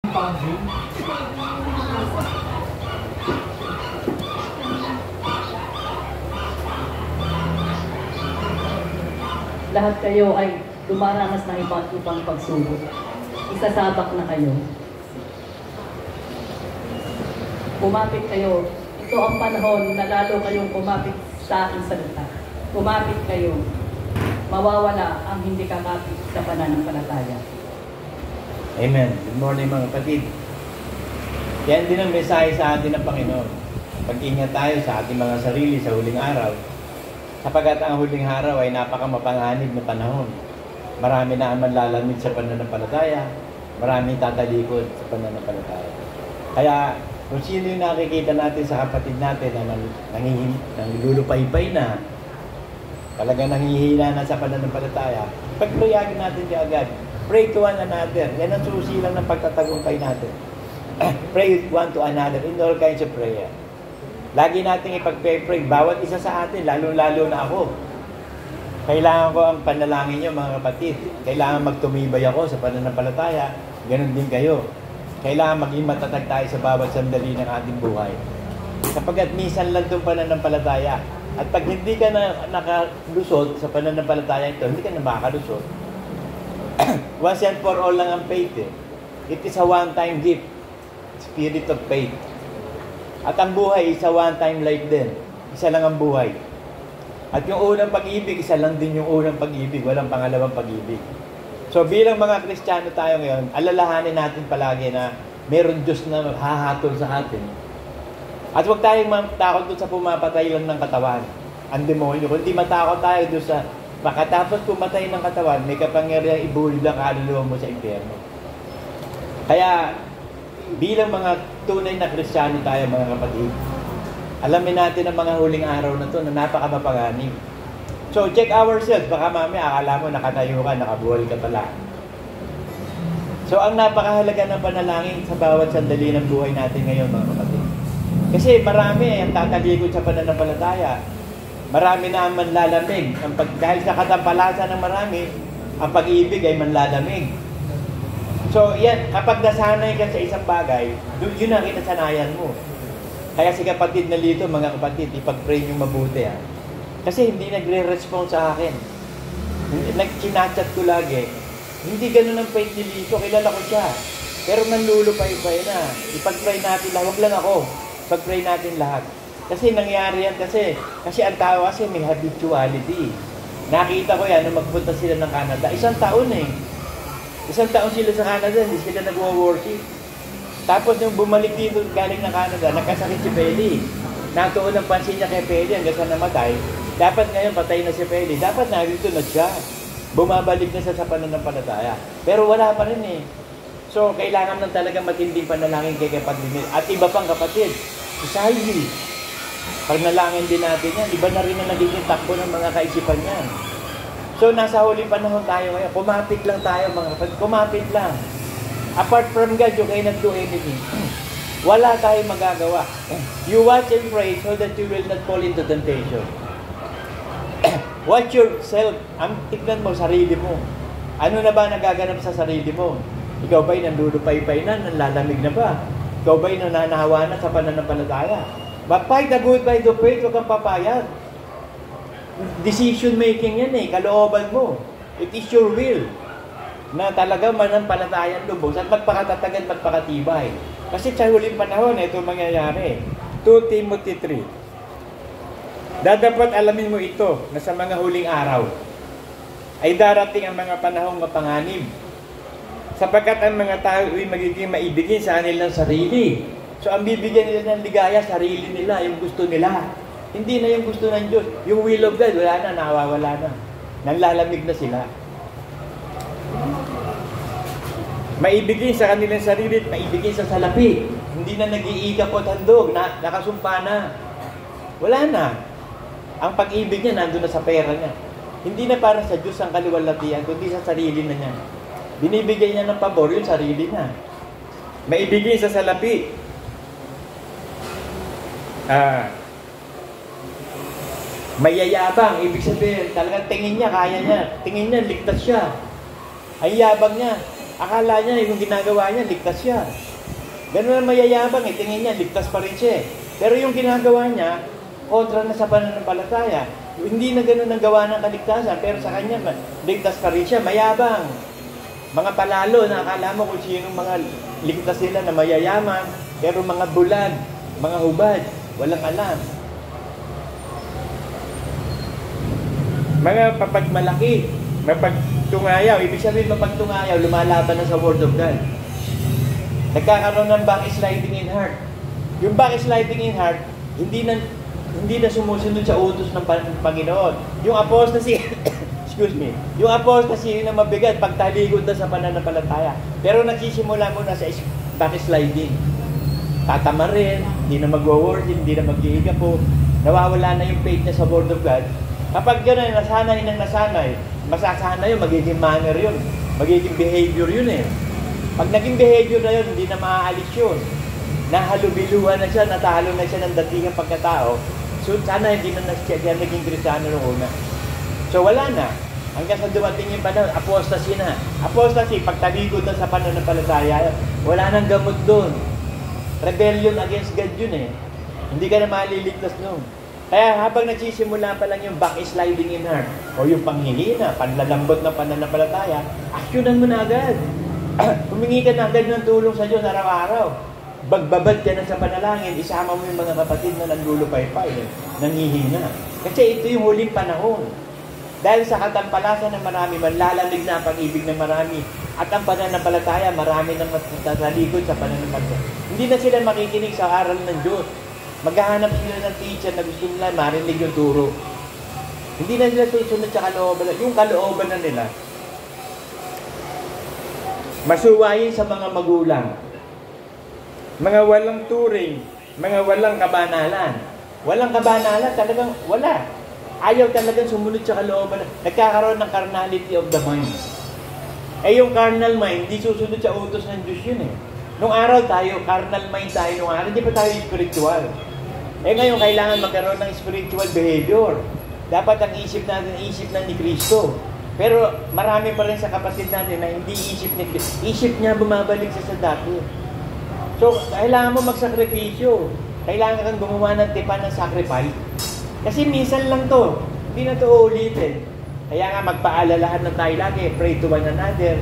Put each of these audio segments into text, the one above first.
Lahat kayo ay dumaranas ng iba't ibang pagsubok. Isasabak na kayo. Kumapit kayo. Ito ang panahon na lalo kayong kumapit sa aking salita. Kumapit kayo. Mawawala ang hindi kakapit sa pananampalataya. Amen. Good morning mga kapatid. Yan din ang mensahe sa atin ng Panginoon. Pag-ingat tayo sa ating mga sarili sa huling araw. Sapagkat ang huling araw ay napakamapanganib na panahon. Marami na ang manlalamig sa pananampalataya. Marami tatalikod sa pananampalataya. Kaya kung sino yung nakikita natin sa kapatid natin na nangilulupay-pay na, talaga nanghihina na sa pananampalataya, pag-prayagin natin siya agad. Pray to one another. Yan ang susi lang ng pagtatagumpay natin. Pray one to another in all kinds of prayer. Lagi nating ipag-pray, bawat isa sa atin, lalo-lalo na ako. Kailangan ko ang panalangin nyo mga kapatid. Kailangan magtumibay ako sa pananampalataya. Ganon din kayo. Kailangan maging matatag tayo sa bawat sandali ng ating buhay. Sapagkat minsan lang itong pananampalataya. At pag hindi ka na nakalusot sa pananampalataya ito, hindi ka na makakalusot. Once and for all lang ang faith eh. It is a one-time gift. Spirit of faith. At ang buhay is a one-time life din. Isa lang ang buhay. At yung unang pag-ibig, isa lang din yung unang pag-ibig. Walang pangalawang pag-ibig. So bilang mga Kristiyano tayo ngayon, alalahanin natin palagi na meron Diyos na hahatol sa atin. At huwag tayong matakot doon sa pumapatay lang ng katawan. Ang demonyo. Kundi matakot tayo doon sa makatapos pumatay ng katawan, may kapangyarihan ibulid ang kaluluwa mo sa impyerno. Kaya bilang mga tunay na Kristiyano tayo mga kapatid, alamin natin ang mga huling araw na to na napakamapanganib. So, check ourselves. Baka mamaya, akala mo nakatayo ka, nakabuhal ka pala. So, ang napakahalaga ng panalangin sa bawat sandali ng buhay natin ngayon, mga kapatid. Kasi marami ang tatalikod sa pananampalataya. Marami na ang manlalamig. Dahil sa katampalasan ng marami, ang pag-ibig ay manlalamig. So, yan, kapag nasanay ka sa isang bagay, yun ang kinasanayan mo. Kaya si kapatid na Lito, mga kapatid, ipag-pray nyo mabuti ha. Kasi hindi nagre-respond sa akin. Nag-chinachat ko lagi. Hindi ganun ang faith ni Lito. Kilala ko siya. Pero manlulupay-pay na. Ipag-pray natin lahat. Huwag lang ako. Ipag-pray natin lahat. Kasi nangyari yan kasi ang tao kasi may habituality. Nakita ko yan nung magpunta sila ng Canada. Isang taon eh. Isang taon sila sa Canada. Hindi sila nag-worship. Tapos nung bumalik dito galing ng Canada, nagkasakit si Peli. Natuon ang pansin niya kay Peli hanggang sa namatay. Dapat ngayon patay na si Peli. Dapat narito na siya. Bumabalik na siya sa pananampalataya. Pero wala pa rin eh. So, kailangan lang talaga matinding panalangin kay kapatid. At iba pang kapatid, si Saidi. Pag nalangin din natin yan, iba na rin na nagiging takbo ng mga kaisipan niya. So, nasa huli panahon tayo ngayon. Kumapit lang tayo mga kapatid. Kumapit lang. Apart from God, you cannot do anything. Wala tayong magagawa. You watch and pray so that you will not fall into temptation. Watch yourself. Tignan mo, sarili mo. Ano na ba nagaganap sa sarili mo? Ikaw ba'y nandulupay-pay na, nanlalamig na ba? Ikaw ba'y nananahawa na sa pananampalataya? But fight the good fight of faith, huwag kang papayag. Decision making yan eh, kalooban mo. It is your will na talaga mananampalatayang lubos at magpakatatagan, magpakatibay. Kasi sa huling panahon, ito mangyayari. 2 Timothy 3. Dapat alamin mo ito na sa mga huling araw ay darating ang mga panahong mapanganib. Sapagkat ang mga tao ay magiging maibigin sa kanilang sarili. So ang bibigyan nila ng ligaya, sarili nila, yung gusto nila. Hindi na yung gusto ng Diyos. Yung will of God, wala na, nawawala na. Nanlalamig na sila. Maibigin sa kanilang sarili, maibigin sa salapi. Hindi na nag-iikap o handog, nakasumpa na. Wala na. Ang pag-ibig niya nandun na sa pera niya. Hindi na para sa Diyos ang kaluwalhatian, kundi sa sarili na niya. Binibigay niya ng pabor yung sarili niya. Maibigin sa salapi. Mayayabang, ibig sabihin, talagang tingin niya, kaya niya. Tingin niya, ligtas siya. Ay yabang niya. Akala niya, yung ginagawa niya, ligtas siya. Ganun ang mayayabang, tingin niya, ligtas pa rin siya. Pero yung ginagawa niya, kontra na sa pananampalataya. Hindi na ganun ang gawa ng kaligtasan, pero sa kanya, ligtas pa rin siya, mayabang. Mga palalo, na akala mo kung sino mga ligtas sila na mayayaman, pero mga bulag, mga hubad, walang alam. Mga papagmalaki, mapagtungayaw, ibig sabihin mapagtungayaw, lumalaban na sa Word of God. Nagkakaroon ng backsliding in heart. Yung backsliding in heart, hindi na sumusunod sa utos ng Panginoon. Yung apostasy, excuse me, yung apostasy na mabigat, pagtalikod na sa pananampalataya. Pero nagsisimula muna sa backsliding. Tatama rin, hindi na magwa-word, hindi na mag-iiga po, nawawala na yung faith niya sa Word of God. Kapag gano'n, nasanay ng nasanay, masasana yun, magiging manner yun, magiging behavior yun eh. Pag naging behavior na yun, hindi na maaalis yun. Nahalubiluhan na siya, natalo na siya ng datingang pagkatao. So sana hindi na siya naging Kristiyano noong una. So wala na. Hanggang sa dumating yung panahon, apostasy na. Apostasy, pagtalikod na sa pananampalataya, wala nang gamot doon. Rebellion against God yun eh. Hindi ka na maliligtas noon. Kaya habang nagsisimula pa lang yung backsliding in heart, o yung panghihina, panlalambot na pananampalataya, aksyonan mo na agad. Humingi ka na agad ng tulong sa Diyos araw-araw. Bagbabad ka na sa panalangin, isama mo yung mga kapatid na naglulupay-pay, nangihina. Kasi ito yung huling panahon. Dahil sa katampalasan ng marami, manlalamig na ang pag-ibig ng marami. At ang pananampalataya, marami nang matalikod sa pananampalataya. Hindi na sila makikinig sa aral ng Diyos. Maghahanap sila ng teacher na gusto nila marinig yung turo. Hindi na sila susunod sa kalooban. Yung kalooban na nila, masuwayin sa mga magulang. Mga walang turing, mga walang kabanalan. Walang kabanalan, talagang wala. Ayaw talagang sumunod sa kalooban. Nagkakaroon ng carnality of the mind. Yung carnal mind, hindi susunod sa utos ng Diyos yun eh. Nung araw tayo, carnal mind tayo nung araw, hindi pa tayo spiritual. Ngayon, kailangan magkaroon ng spiritual behavior. Dapat ang isip natin, isip na ni Kristo. Pero marami pa rin sa kapatid natin na hindi isip ni Kristo. Isip niya bumabalik sa dati. So, kailangan mo magsakripisyo. Kailangan kang gumawa ng tipan ng sacrifice. Kasi minsan lang to. Hindi na to ulitin. Kaya nga magpaalalahan na tayo lagi. Pray to one another.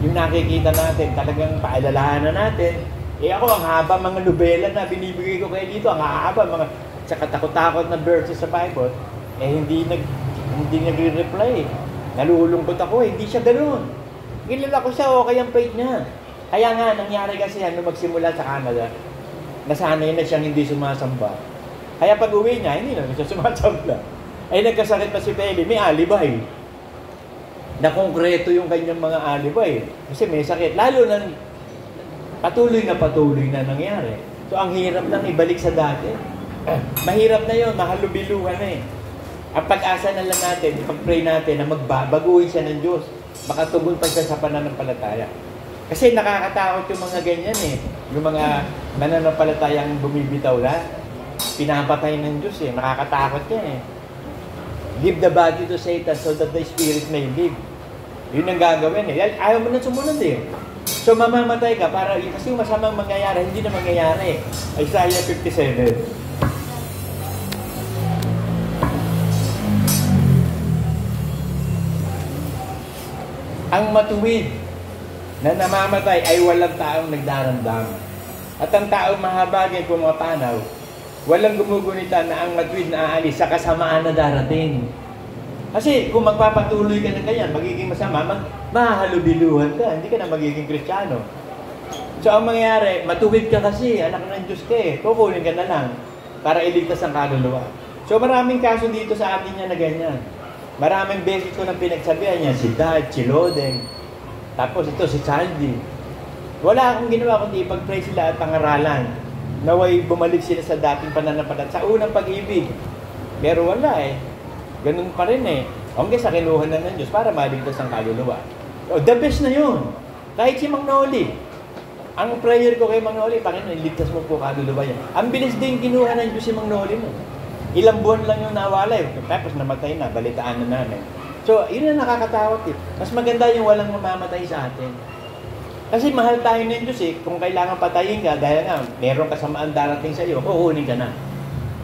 Yung nakikita natin, talagang paalalahan na natin. Ako, ang haba mga nobela na binibigay ko kayo dito. Ang haba, mga katakot-takot na verses sa Bible. Hindi nagre-reply. Nalulungkot ako. Hindi siya ganoon. Kilala ko siya, okay ang faith niya. Kaya nga, nangyari kasi nung magsimula sa Canada, nasanay na siyang hindi sumasamba. Kaya pag uwi niya, hindi na siya sumasamba. Nagkasakit pa si Peli, may alibay. Na konkreto yung kanyang mga alibay. Kasi may sakit. Lalo na patuloy na nangyari. So, ang hirap nang ibalik sa dati. Mahirap na yun, mahalubiluhan na eh. Ang pag-asa na lang natin, pag-pray natin na magbabaguhin siya ng Diyos. Makatugon pa siya sa pananampalataya. Kasi nakakatakot yung mga ganyan eh. Yung mga mananampalatayang bumibitaw na, pinapatay ng Diyos eh. Nakakatakot yan eh. Give the body to Satan so that the spirit may live. Yun ang gagawin eh. Ayaw mo na sumunod eh. So mamamatay ka para kasi yung masamang mangyayari, hindi na mangyayari. Isaiah 57. Ang matuwid na namamatay ay walang taong nagdaramdam. At ang taong mahabagin pumapanaw, walang gumugunita na ang matuwid na aalis sa kasamaan na darating. Kasi kung magpapatuloy ka na ganyan, magiging masama, mahahalubiluhan ka, hindi ka na magiging Kristiyano. So ang mangyayari, matuwid ka kasi, anak ng Diyos ka eh, kukunin ka na lang para iligtas ang kaluluwa. So maraming kaso dito sa atin niya na ganyan. Maraming beses ko nang pinagsabihan niya, si Dad, si Lodeng, tapos ito si Sandy. Wala akong ginawa kundi ipag-pray sila at pangaralan. Naway bumalik sila sa dating pananampalataya, sa unang pag-ibig. Pero wala eh. Ganun pa rin eh. Hanggang sa kinuha na ng Diyos para maligtas ang kaluluwa. So, the best na yun. Kahit si Mang Noli. Ang prayer ko kay Mang Noli, Panginoon, iligtas mo po kaluluwa yan. Ang bilis din kinuha ng Diyos si Mang Noli mo. Ilang buwan lang yung nawala eh. Tapos namatay na, balitaan na namin. So, yun ang nakakatakot eh. Mas maganda yung walang mamamatay sa atin. Kasi mahal tayo ng Diyos eh. Kung kailangan patayin ka, dahil nga, meron kasamaan darating sa iyo, kukunin ka na.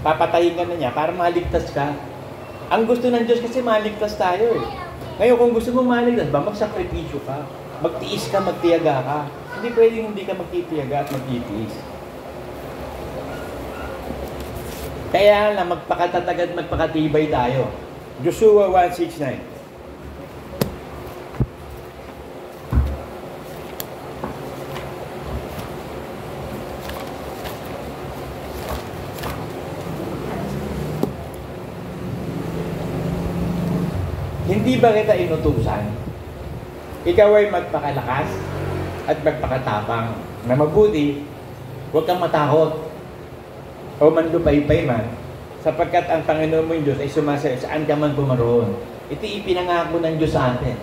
Papatayin ka na niya para maligtas ka. Ang gusto ng Diyos kasi maligtas tayo eh. Ngayon, kung gusto mong maligtas, magsakripisyo ka. Magtiis ka, magtiyaga ka. Hindi pwedeng hindi ka magtitiyaga at magtitiis. Kaya lang, magpakatatag at magpakatibay tayo. Joshua 1:6-9. Hindi ba kita inutusan? Ikaw ay magpakalakas at magpakatapang na mabuti, huwag kang matakot o manlupay-pay man, sapagkat ang Panginoon mo yung Diyos ay sumasayo saan ka man pumaroon. Ito ipinangako ng Diyos sa atin.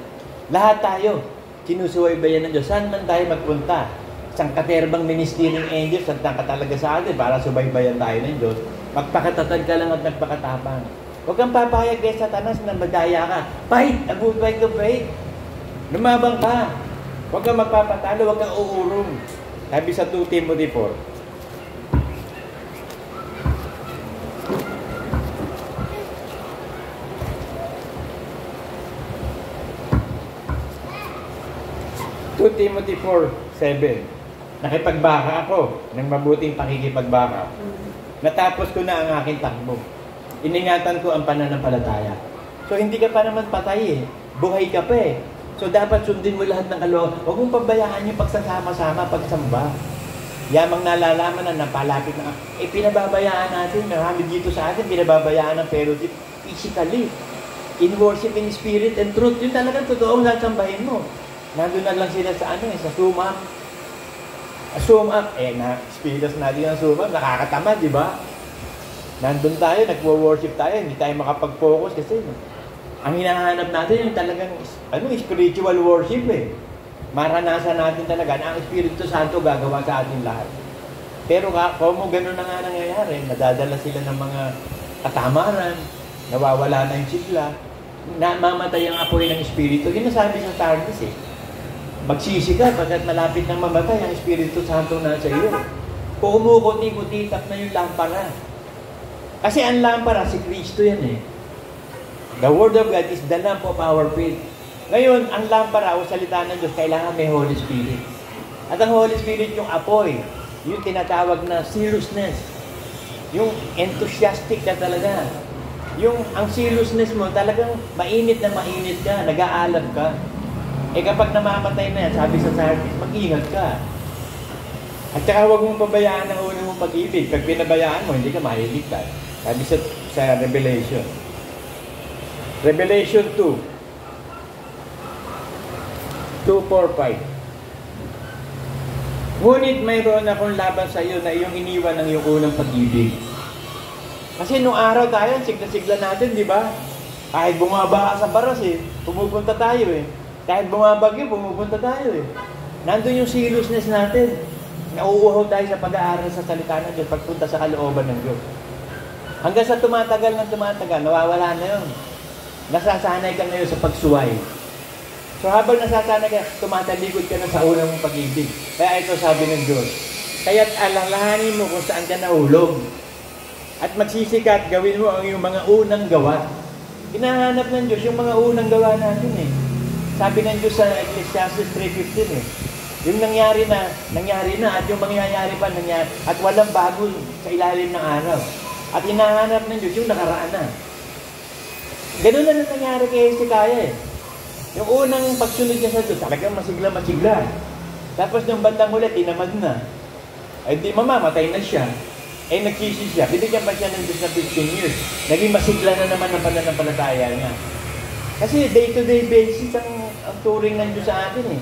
Lahat tayo, sinusuwaybayan ng Diyos. Saan man tayo magpunta? Isang katerbang ministering angels, saan ka talaga sa atin para subaybayan tayo ng Diyos. Magpakatatag ka lang at magpakatapang. Huwag kang papayag kay Satanas na madaya ka. Fight! A good fight to fight. Lumabang ka. Huwag kang magpapatalo, huwag kang uurong. Sabi sa 2 Timothy 4. Timothy 4:7. Nakipagbaka ako ng mabuting pakikipagbaka. Natapos ko na ang aking takbo. Iningatan ko ang pananampalataya. So, hindi ka pa naman patay eh. Buhay ka pa eh. So, dapat sundin mo lahat ng kalooban. Huwag mong pabayaan yung pagsasama-sama, pagsamba. Yamang nalalaman na napalapit na. Pinababayaan natin. Marami dito sa atin, pinababayaan ng fellowship physically. In worship, in spirit, and truth. Yun talagang totoong sasambahin mo. Nandun na lang sila sa sa Zoom up. Zoom up. Na-experience natin ang Zoom up. Nakakatamad, di ba? Nandun tayo, nagwo-worship tayo, hindi tayo makapag-focus kasi ang hinahanap natin yung talagang spiritual worship eh. Maranasan natin talaga na ang Espiritu Santo gagawa sa atin lahat. Pero kung gano'n na nga nangyayari, nadadala sila ng mga katamaran, nawawala na yung sigla, namamatay ang apoy ng Espiritu. Yun nasabi sa Sardis eh. Magsisi ka pagkat malapit nang mamatay ang Espiritu Santo na sa iyo. Kung umukuti-kutitap na yung lampara. Kasi ang lampara, si Kristo yan eh. The Word of God is the lamp of our faith. Ngayon, ang lampara o salita ng Diyos, kailangan may Holy Spirit. At ang Holy Spirit yung apoy, yung tinatawag na seriousness. Yung enthusiastic ka talaga. Yung ang seriousness mo, talagang mainit na mainit ka, nag-aalab ka. Kapag namamatay na yan, sabi sa Sardis, mag-ingat ka. At saka huwag mong pabayaan ang unang mong pag-ibig. Pag pinabayaan mo, hindi ka mahiligtas. Sabi sa Revelation. Revelation 2:4-5. Ngunit mayroon akong laban sa iyo na iyong iniwan ng iyong unang pag-ibig. Kasi nung araw tayo, sigla-sigla natin, di ba? Kahit bumaba ka sa baras eh, pumupunta tayo eh. Kahit bumabagyo, pumupunta tayo eh. Nandun yung seriousness natin. Nauuhaw tayo sa pag-aaral sa salita ng Diyos, pagpunta sa kalooban ng Diyos. Hanggang sa tumatagal, nawawala na yun. Nasasanay ka ngayon sa pagsuway. So habang nasasanay ka, tumatalikod ka na sa unang mong pag-ibig. Kaya ito sabi ng Diyos, kaya't alalahanin mo kung saan ka nahulog. At magsisikat, gawin mo ang iyong mga unang gawa. Hinahanap ng Diyos yung mga unang gawa natin eh. Sabi ng Diyos sa Ecclesiastes 3:15 eh. Yung nangyari na at yung mangyayari pa nangyari at walang bago sa ilalim ng araw. At hinahanap ng Diyos yung nakaraan na. Ganun na nangyari kay Hezekiah eh. Yung unang pagsunod niya sa Diyos, talagang masigla. Tapos nung bandang ulit, tinamad na. Ay di mamamatay na siya. Nagsisi siya. Binigyan pa siya ng Diyos na 15 years. Naging masigla na naman ang pananampalataya niya. Kasi day-to-day basis ang turing ng Diyos sa atin eh.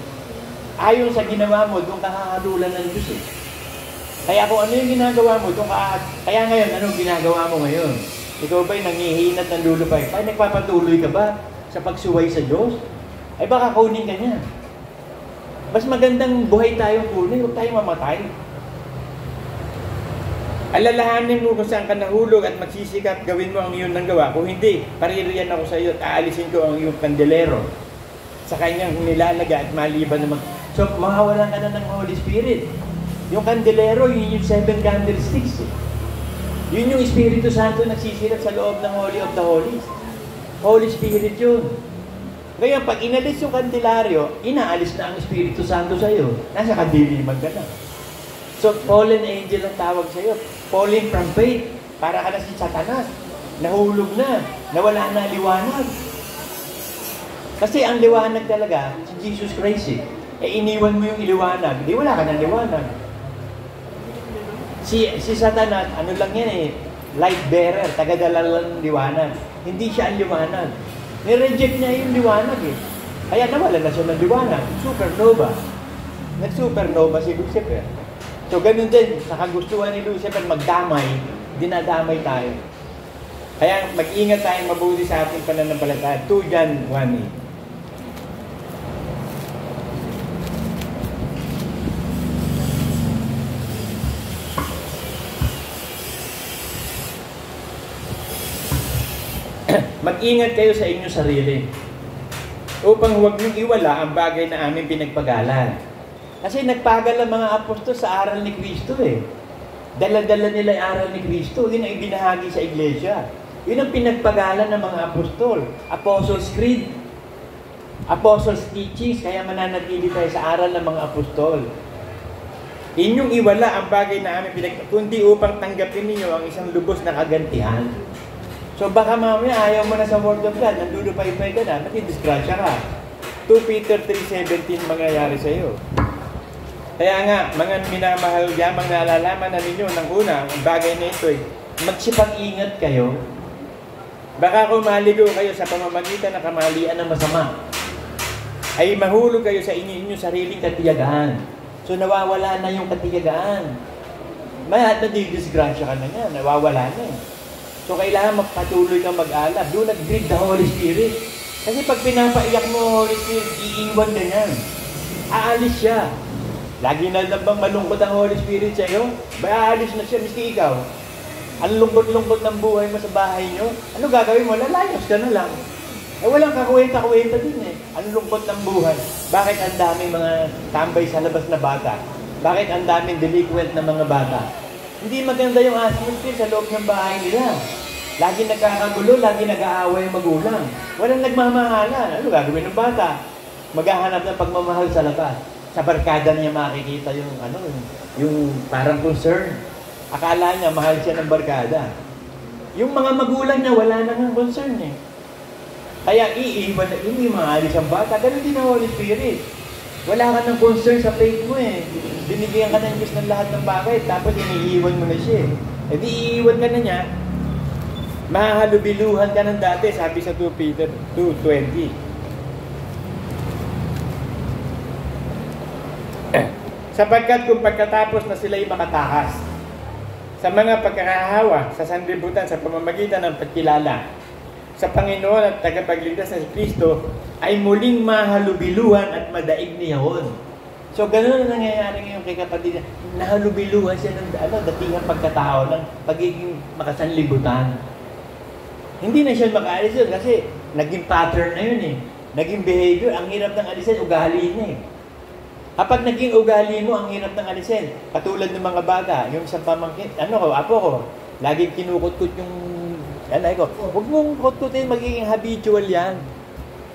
Ayon sa ginawa mo, doon kakahalulan ng Diyos eh. Kaya kung ano yung ginagawa mo, kaya ngayon, anong ginagawa mo ngayon? Ikaw ba'y nangihinat ng lulupay? Ay, nagpapatuloy ka ba sa pagsuway sa Diyos? Ay, baka kunin ka niya. Mas magandang buhay tayong kunin, huwag tayong mamatay. Alalahanin mo kung saan ka nahulog at magsisikap, gawin mo ang iyon ng gawa. Kung hindi, paririyan ako sa iyo at aalisin ko ang iyong kandelero sa kanyang nilalaga at maliban na So, mawawalan ka na ng Holy Spirit. Yung kandelero, yun yung 7 candlesticks. Yun yung Espiritu Santo nagsisilap sa loob ng Holy of the Holies. Holy Spirit yun. Ngayon, pag inalis yung kandelaryo, inaalis na ang Espiritu Santo sa'yo. Nasa kadiliman ka na. So, fallen angel ang tawag sa'yo. Fallen from faith. Para ka na si Satanas. Nahulog na. Nawala na liwanag. Kasi ang liwanag talaga, si Jesus Christ eh. Iniwan mo yung liwanag. Di wala ka ng liwanag. Si Satanas, ano lang yan eh, light bearer, tagadala lang ng liwanag. Hindi siya ang liwanag. Nireject niya yung liwanag eh. Kaya nawala na siya ng liwanag. Supernova. Nag-supernova si Lucifer. So ganun din, sa kagustuhan ni Lucifer magdamay, dinadamay tayo. Kaya mag-ingat tayong mabuti sa ating pananampalataya. 2 John 1:8. Mag-ingat kayo sa inyong sarili upang huwag niyong iwala ang bagay na aming pinagpagalan. Kasi nagpagal ang mga apostol sa aral ni Kristo eh. Dala-dala nila yung aral ni Kristo. Yun ang ibinahagi sa iglesia. Yun ang pinagpagalan ng mga apostol. Apostles' Creed. Apostles' Teachings. Kaya mananatili tayo sa aral ng mga apostol. Inyong iwala ang bagay na aming pinagpagalan, kundi upang tanggapin ninyo ang isang lubos na kagantihan. So baka mamaya ayaw mo na sa Word of God, nandudupay-pay ka na, matidisgrasya ka. 2 Peter 3:17 mangyayari sa iyo. Kaya nga, mga minamahal yamang nalalaman na ninyo ng una, ang bagay na ito ay magsipag-ingat kayo. Baka kung maligo kayo sa pamamagitan ng kamalian ng masama, ay mahulog kayo sa inyong sariling katiyagaan. So nawawala na yung katiyagaan. May nadidisgrasya ka na yan, nawawala na eh. So, kailangan magpatuloy kang mag-alab. Do not grieve the Holy Spirit. Kasi pag pinapaiyak mo Holy Spirit, iiwan ka niyan. Aalis siya. Lagi na bang malungkot ang Holy Spirit sa'yo? Ba, aalis na siya, miski ikaw. Ang lungkot-lungkot ng buhay mo sa bahay nyo. Ano gagawin mo? Lalayos ka na lang. Eh, walang kakuwenta-kuwenta din eh. Ang lungkot ng buhay. Bakit ang daming mga tambay sa labas na bata? Bakit ang daming delinquent na mga bata? Hindi maganda yung atmosphere sa loob ng bahay nila. Lagi nagkakagulo, lagi nag-aaway yung magulang. Walang nagmamahalan. Ano gagawin ng bata? Maghahanap ng pagmamahal sa labas. Sa barkada niya makikita yung parang concern. Akala niya mahal siya ng barkada. Yung mga magulang niya wala nang concern eh. Kaya iiwan na hindi maalis ang bata. Ganun din ang Holy Spirit. Wala ka ng concern sa faith mo eh. Binibigyan ka ng Diyos ng lahat ng bagay, tapos iniiwan mo na siya eh. E di iiwan ka na niya, mahahalubiluhan ka ng dati, sabi sa 2 Peter 2:20. Sapagkat kung pagkatapos na sila'y makatakas sa mga pagkakahawa, sa sanlibutan, sa pamamagitan ng pagkilala sa Panginoon at tagapagligtas na si Kristo, ay muling mahalubiluhan at madaig niyaon. So, gano'n na nangyayari ngayon kay kapatid. Nahalubiluhan siya ng datingang pagkatao ng pagiging makasanlibutan. Hindi na siya makaalis yun kasi naging pattern na yun eh. Naging behavior. Ang hirap ng alisin, ugali niya eh. Kapag naging ugali mo, ang hirap ng alisin. Katulad ng mga bata, yung isang pamangkin, apo ko, laging kinukut-kut yung ko. Huwag mong kut-kutin, magiging habitual yan.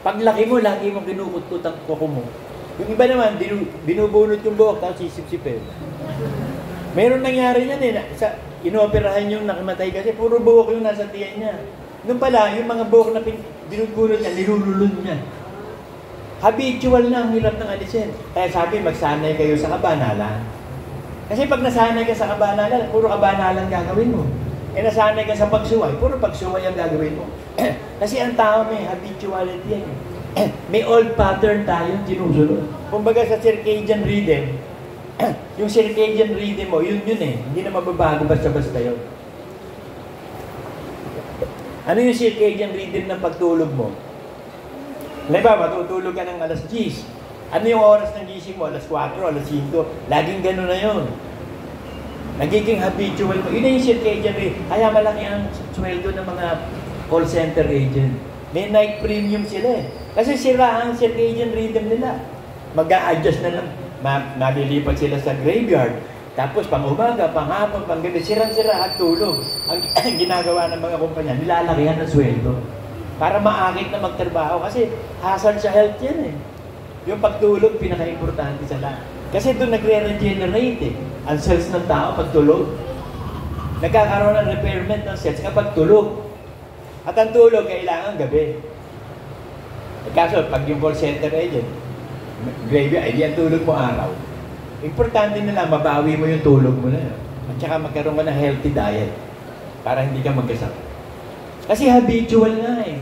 Paglaki mo, lagi mong kinukut-kut ang kuko mo. Yung iba naman, binubunot yung buhok, tapos sisip-sipin. Meron nangyari yan eh. Inoperahan yung nakimatay kasi puro buhok yung nasa tiyan niya. Nung pala, yung mga buhok na binubunot niya, nilululun niya. Habitual na ang hirap ng alisin. Kaya sabi, magsanay kayo sa kabanalan. Kasi pag nasanay ka sa kabanalan, puro kabanalan gagawin mo. Eh nasanay ka sa pagsuway, puro pagsuway ang gagawin mo. Kasi ang tao may habituality yan. May old pattern tayong sinusunod. Kumbaga sa circadian rhythm, yung circadian rhythm mo, yun eh. Hindi na mababago basta-basta yun. Ano yung circadian rhythm ng pagtulog mo? Halimbawa, matutulog ka ng alas 10. Ano yung oras ng gising mo? Alas 4, alas 5. Laging gano'n na yun. Nagiging habitual mo. Yun na yung circadian rhythm. Kaya malaki ang sweldo ng mga call center agent. May night premium sila eh. Kasi sira ang circadian rhythm nila. Mag-a-adjust na lang. Nalilipat sila sa graveyard. Tapos pang umaga, pang hapon, pang gabi, sirang-sira at tulog. Ang ginagawa ng mga kumpanya, nilalakihan ng sweldo. Para maakit na magtrabaho. Kasi hazard sa health yan eh. Yung pagtulog, pinaka-importante sa lahat. Kasi doon nagre-regenerate eh. Ang cells ng tao pagtulog. Nagkakaroon ng repairment ng cells kapag tulog. At ang tulog, kailangan gabi. Kaso, pag yung call center agent, graveyard, ay di ang tulog mo araw. Importante na lang, mabawi mo yung tulog mo na. At saka magkaroon ka ng healthy diet para hindi ka magkasakit. Kasi habitual nga eh.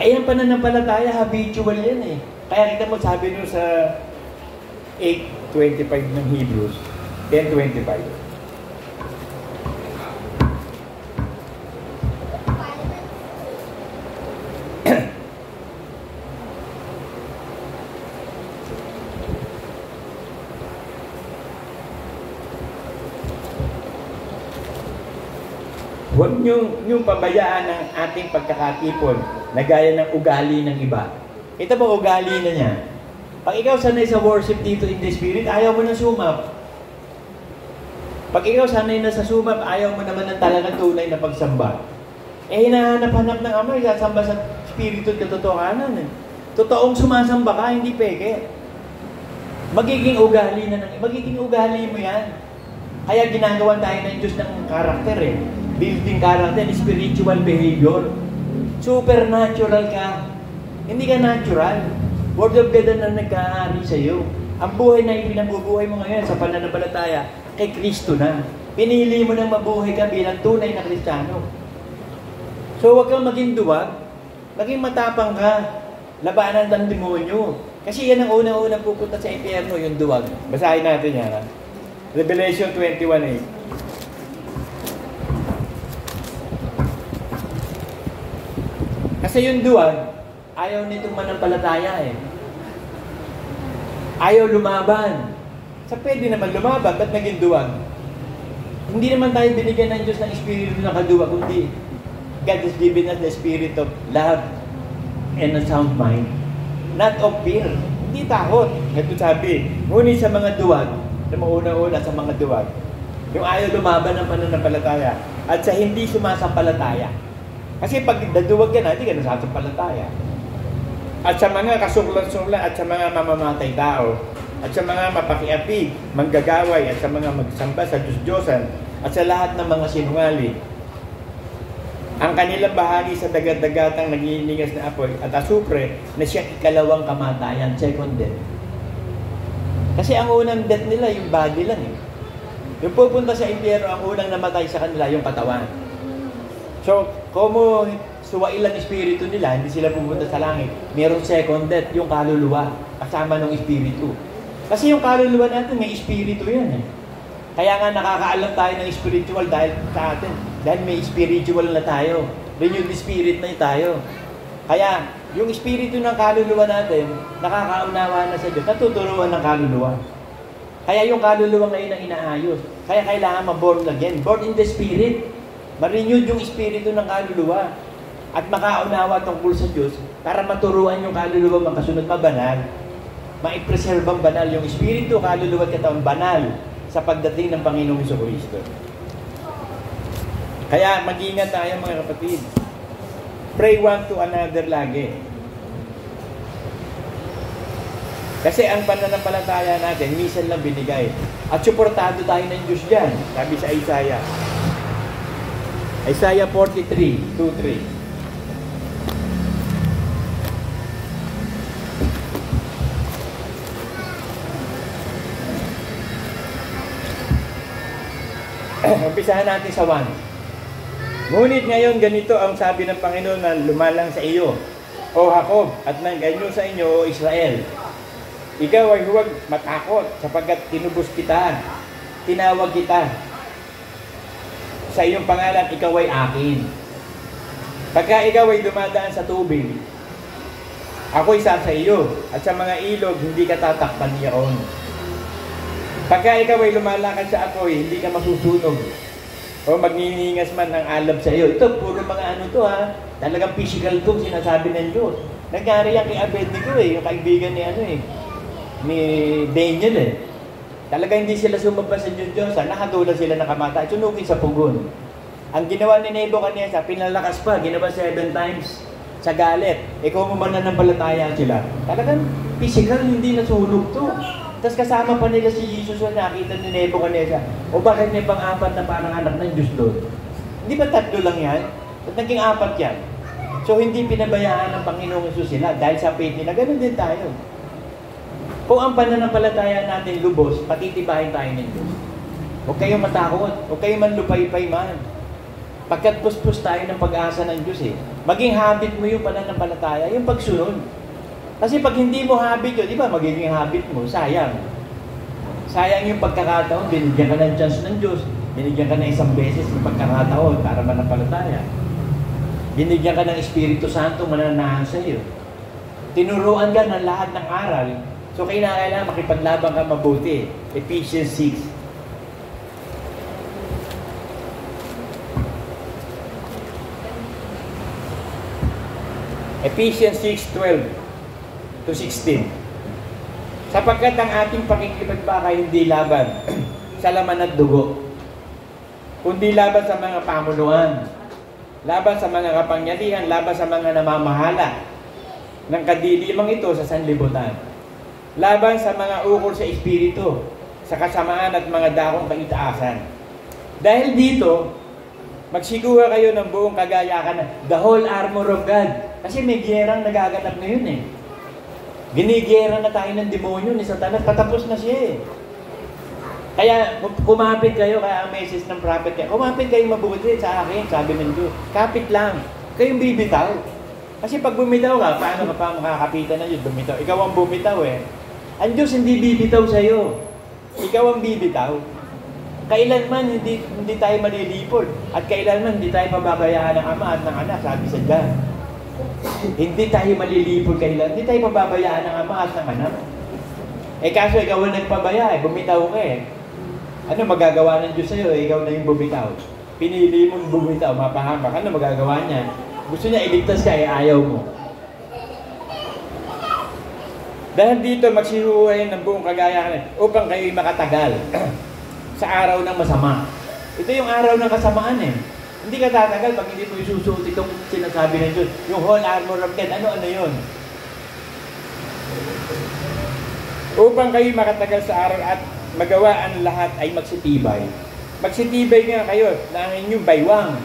Ay, ang pananampalataya, habitual yan eh. Kaya kita mo, sabi nyo sa 8:25 ng Hebrews, 10:25. Huwag niyong pabayaan ang ating pagkakatipon na gaya ng ugali ng iba. Ito ba ugali na niya? Pag ikaw sanay sa worship dito in the Spirit, ayaw mo ng sumap. Pag ikaw sanay na sa sumap, ayaw mo naman ng talagang tunay na pagsamba. Eh, hinahanap-hanap ng Ama, isasamba sa Espiritu at katotohanan. Totoong sumasamba ka, hindi peke. Magiging ugali mo yan. Kaya ginagawa tayo ng Diyos ng karakter eh. Building character, spiritual behavior. Supernatural ka. Hindi ka natural. Word of God na nagkaari sa iyo. Ang buhay na ipinabubuhay mo ngayon sa pananampalataya, kay Kristo na. Pinili mo nang mabuhay ka bilang tunay na Kristiyano. So huwag kang maging duwag. Maging matapang ka. Labanan ng demonyo. Kasi yan ang unang-unang pupunta sa impyerno, yung duwag. Basahin natin yan. Ha? Revelation 21:8. Kasi yung duwag, ayaw nitong manampalataya eh. Ayaw lumaban. Sa pwede naman lumaban, ba't naging duwag? Hindi naman tayo binigyan ng Diyos ng espiritu na kaduwag, kundi God has given us the spirit of love and a sound mind. Not of fear. Hindi takot. Ito sabi, ngunit sa mga duwag, na mauna-una sa mga duwag, yung ayaw lumaban ng pananampalataya at sa hindi sumasampalataya. Kasi pag daduwag ka na, hindi ka nasasampalataya. At sa mga kasunglan-sunglan at sa mga mamamatay tao, at sa mga mapakiapig, manggagaway, at sa mga magsamba sa Diyos-Diyosan, at sa lahat ng mga sinungaling, ang kanilang bahagi sa dagat-dagatang nagliligas na apoy at asupre na siya ikalawang kamatayan, second death. Kasi ang unang death nila, yung body lang eh. Yung pupunta sa impyerno, ang unang namatay sa kanila, yung katawan. So, kung suwail ang espiritu nila, hindi sila pupunta sa langit. Merong second death, yung kaluluwa, kasama ng espiritu. Kasi yung kaluluwa natin, may espiritu yan eh. Kaya nga nakakaalam tayo ng spiritual dahil sa atin. Dahil may spiritual na tayo. Renewed spirit na tayo. Kaya, yung espiritu ng kaluluwa natin, nakakaunawa na sa Diyos, natuturuan ng kaluluwa. Kaya yung kaluluwa ngayon ang inaayos. Kaya kailangan ma-born again. Born in the spirit. Ma-renewed yung espiritu ng kaluluwa. At makaunawa tungkol sa Diyos para maturuan yung kaluluwa makasunod mabanal. Ma-preserve ang banal. Yung espiritu, kaluluwa at katawan, banal sa pagdating ng Panginoong Jesucristo. Kaya mag-ingat tayo mga kapatid. Pray one to another lagi. Kasi ang pananampalataya natin, minsan lang binigay. At suportado tayo ng Diyos dyan. Sabi sa Isaiah. Isaiah 43:2-3. Umpisahan natin sa 1. Ngunit ngayon ganito ang sabi ng Panginoon na lumalang sa iyo, O Jacob, at nangganyo sa inyo, O Israel. Ikaw ay huwag matakot sapagkat tinubos kita, tinawag kita. Sa iyong pangalan, ikaw ay akin. Pagka ikaw ay dumadaan sa tubig, ako'y isa sa iyo, at sa mga ilog, hindi ka tatakpan niyaon. Pagka ikaw ay lumalakad sa apoy, hindi ka masusunog. O magniningas man ang alab sa iyo. Ito, puro mga ano to ha. Talagang physical tong sinasabi ng Diyos. Nangyari yan kay Abednego yung kaibigan ni Daniel Talaga hindi sila sumamba sa Diyos, nakatulad sila nakamatay, sunugin sa pugon. Ang ginawa ni Nebuchadnezzar, pinalakas pa, ginawa 7 times sa galit. Ikaw mo mananampalataya sila. Talagang physical, hindi nasunog to. Tapos kasama pa nila si Jesus na nakita ni Nebuchadnezzar. O bakit may pang-apat na parang anak ng Diyos doon? Hindi ba 3 lang yan? At naging 4 yan. So hindi pinabayaan ng Panginoong Jesus sila dahil sa faith nila. Ganun din tayo. Kung ang pananampalataya natin lubos, patitibahin tayo ng Diyos. Huwag kayong matakot. Huwag kayong manlupay-pay man. Pagkat puspos tayo ng pag-asa ng Diyos Maging habit mo yung pananampalataya, yung pagsunod. Kasi pag hindi mo habit yun, di ba magiging habit mo, sayang. Sayang yung pagkakataon, binigyan ka ng chance ng Diyos, binigyan ka ng isang beses ng pagkakataon para manampalataya. Binigyan ka ng Espiritu Santo mananahan sa iyo. Tinuruan ka ng lahat ng aral, so kailangan makipaglaban ka mabuti. Ephesians 6. Ephesians 6:12 to 16. Sapagkat ang ating pakikipagbakay hindi laban sa laman at dugo, kundi laban sa mga pamunuan, laban sa mga kapangyarihan, laban sa mga namamahala ng kadiliman ito sa sanlibutan, laban sa mga ukol sa espiritu, sa kasamaan at mga dakong kaitaasan. Dahil dito, magsiguha kayo ng buong kagayakan, the whole armor of God. Kasi may giyerang nagaganap ngayon Ginigera na tayo ng demonyo ni Satanas, patapos na siya Kaya kumapit kayo, kaya ang message ng prophet kaya, kumapit kayo mabuti sa akin, sabi ng Diyos. Kapit lang, kayong bibitaw. Kasi pag bumitaw ka, paano ka pa makakapitan ng Diyos? Bumitaw. Ikaw ang bumitaw Ang Diyos hindi bibitaw sa'yo. Ikaw ang bibitaw. Kailanman hindi tayo malilipol. At kailanman hindi tayo pababayaan ng Ama at ng Anak, sabi sa John. Hindi tayo malilipol kailan. Hindi tayo pababayaan ng Ama at ng Anak. Kaso ikaw ang nagpabaya bumitaw ka Ano magagawa ng Diyos sa'yo? Ikaw na yung bumitaw. Pinili mong bumitaw, mapahamak. Ano magagawa niya? Gusto niya iligtas ka, ayaw mo. Dahil dito magsihuhay ng buong kagayahan upang kayo'y makatagal sa araw ng masama. Ito yung araw ng kasamaan Hindi ka tatagal pag hindi mo isusuot itong sinasabi ng Diyos. Yung whole armor of God, ano yun? Upang kayo makatagal sa araw at magawa ang lahat ay magsitibay. Magsitibay nga kayo na ang inyong baywang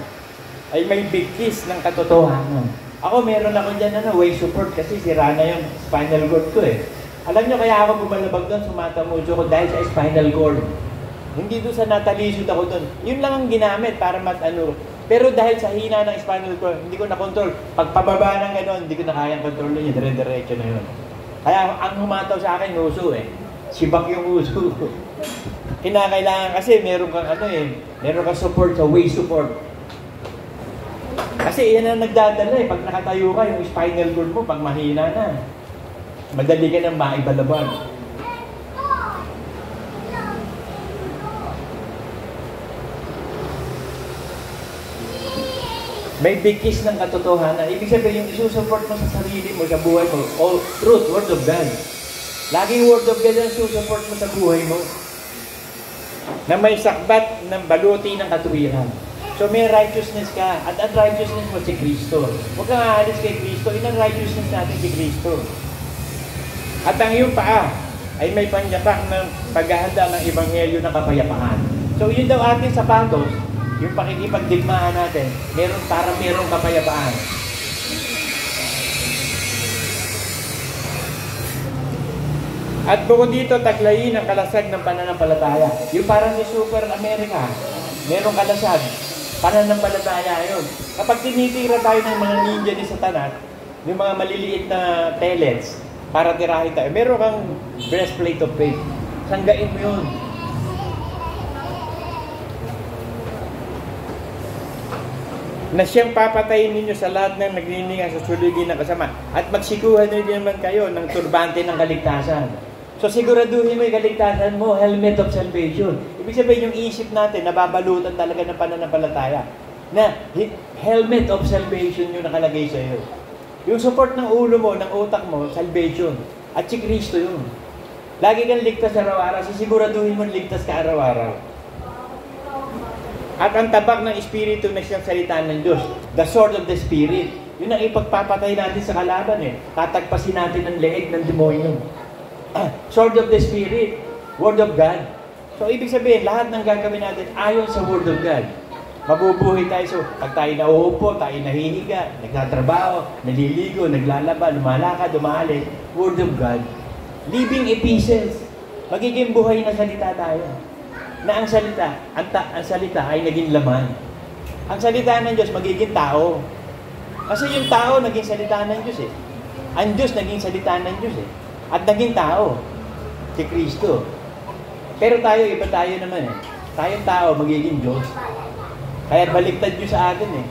ay may bigkis ng katotohanan. Ako meron ako dyan way support kasi sira na yung spinal cord ko Alam nyo kaya ako bumalabag doon, sumatamuso ko dahil sa spinal cord. Hindi doon sa natalisod ako doon. Yun lang ang ginamit para Pero dahil sa hina ng spinal cord, hindi ko na-control. Pag pababa ng gano'n, hindi ko na kayang kontrolin yun. Dire-diretso na yun. Kaya ang humataw sa akin, uso Sibak yung uso. Kinakailangan kasi meron kang meron kang support sa way support. Kasi yan ang nagdadala Pag nakatayo ka, yung spinal cord mo, pag mahina na, madali ka nang maibalaban. May bigkis ng katotohanan. Ibig sabihin, yung isusupport mo sa sarili mo, sa buhay mo, all truth, Word of God. Laging Word of God ang susupport mo sa buhay mo. Na may sakbat ng baluti ng katuwiran. So may righteousness ka, at ang righteousness mo si Kristo. Huwag kang aalis kay Kristo, inang righteousness natin si Kristo. At ang iyong paa ay may panyapak ng paghahanda ng ebanghelyo ng kapayapaan. So yun daw ating sapatos, yung pakikipagdigmaan natin, merong kapayapaan. At bukod dito, taklayin ang kalasag ng pananampalataya. Yung parang si Super America, merong kalasag. Pananampalataya yun. Kapag tinitira tayo ng mga ninja ni Satanas, yung mga maliliit na pellets, para tirahin tayo, meron kang breastplate of faith. Sanggain mo yun. Na siyang papatayin ninyo sa lahat ng nagnininga sa suligin ng kasama. At magsikuhan nyo naman kayo ng turbante ng kaligtasan. So siguraduhin mo yung kaligtasan mo, helmet of salvation. Ibig sabihin yung isip natin, nababalutan talaga ng pananampalataya. Na helmet of salvation yung nakalagay sa iyo. Yung support ng ulo mo, ng utak mo, salvation. At si Kristo yun. Lagi kang ligtas araw-araw, sisiguraduhin mo ligtas ka araw-araw. At ang tabak ng Espiritu na siyang salita ng Diyos, the sword of the Spirit, yun ang ipagpapatay natin sa kalaban eh. Tatagpasin natin ang leeg ng demonyo. Sword of the Spirit, Word of God. So, ibig sabihin, lahat ng gagawin natin ayon sa Word of God. Mabubuhay tayo. So, pag tayo nauupo, tayo nahihiga, nagtatrabaho, naliligo, naglalaba, lumalakad, umaalis, Word of God. Living epistles. Magiging buhay na salita tayo. Na ang salita, ang salita ay naging laman. Ang salita ng Diyos magiging tao. Kasi yung tao naging salita ng Diyos eh. Ang Diyos naging salita ng Diyos eh. At naging tao. Si Kristo. Pero tayo, iba tayo naman eh. Tayong tao magiging Diyos. Kaya baliktad Diyos sa atin eh.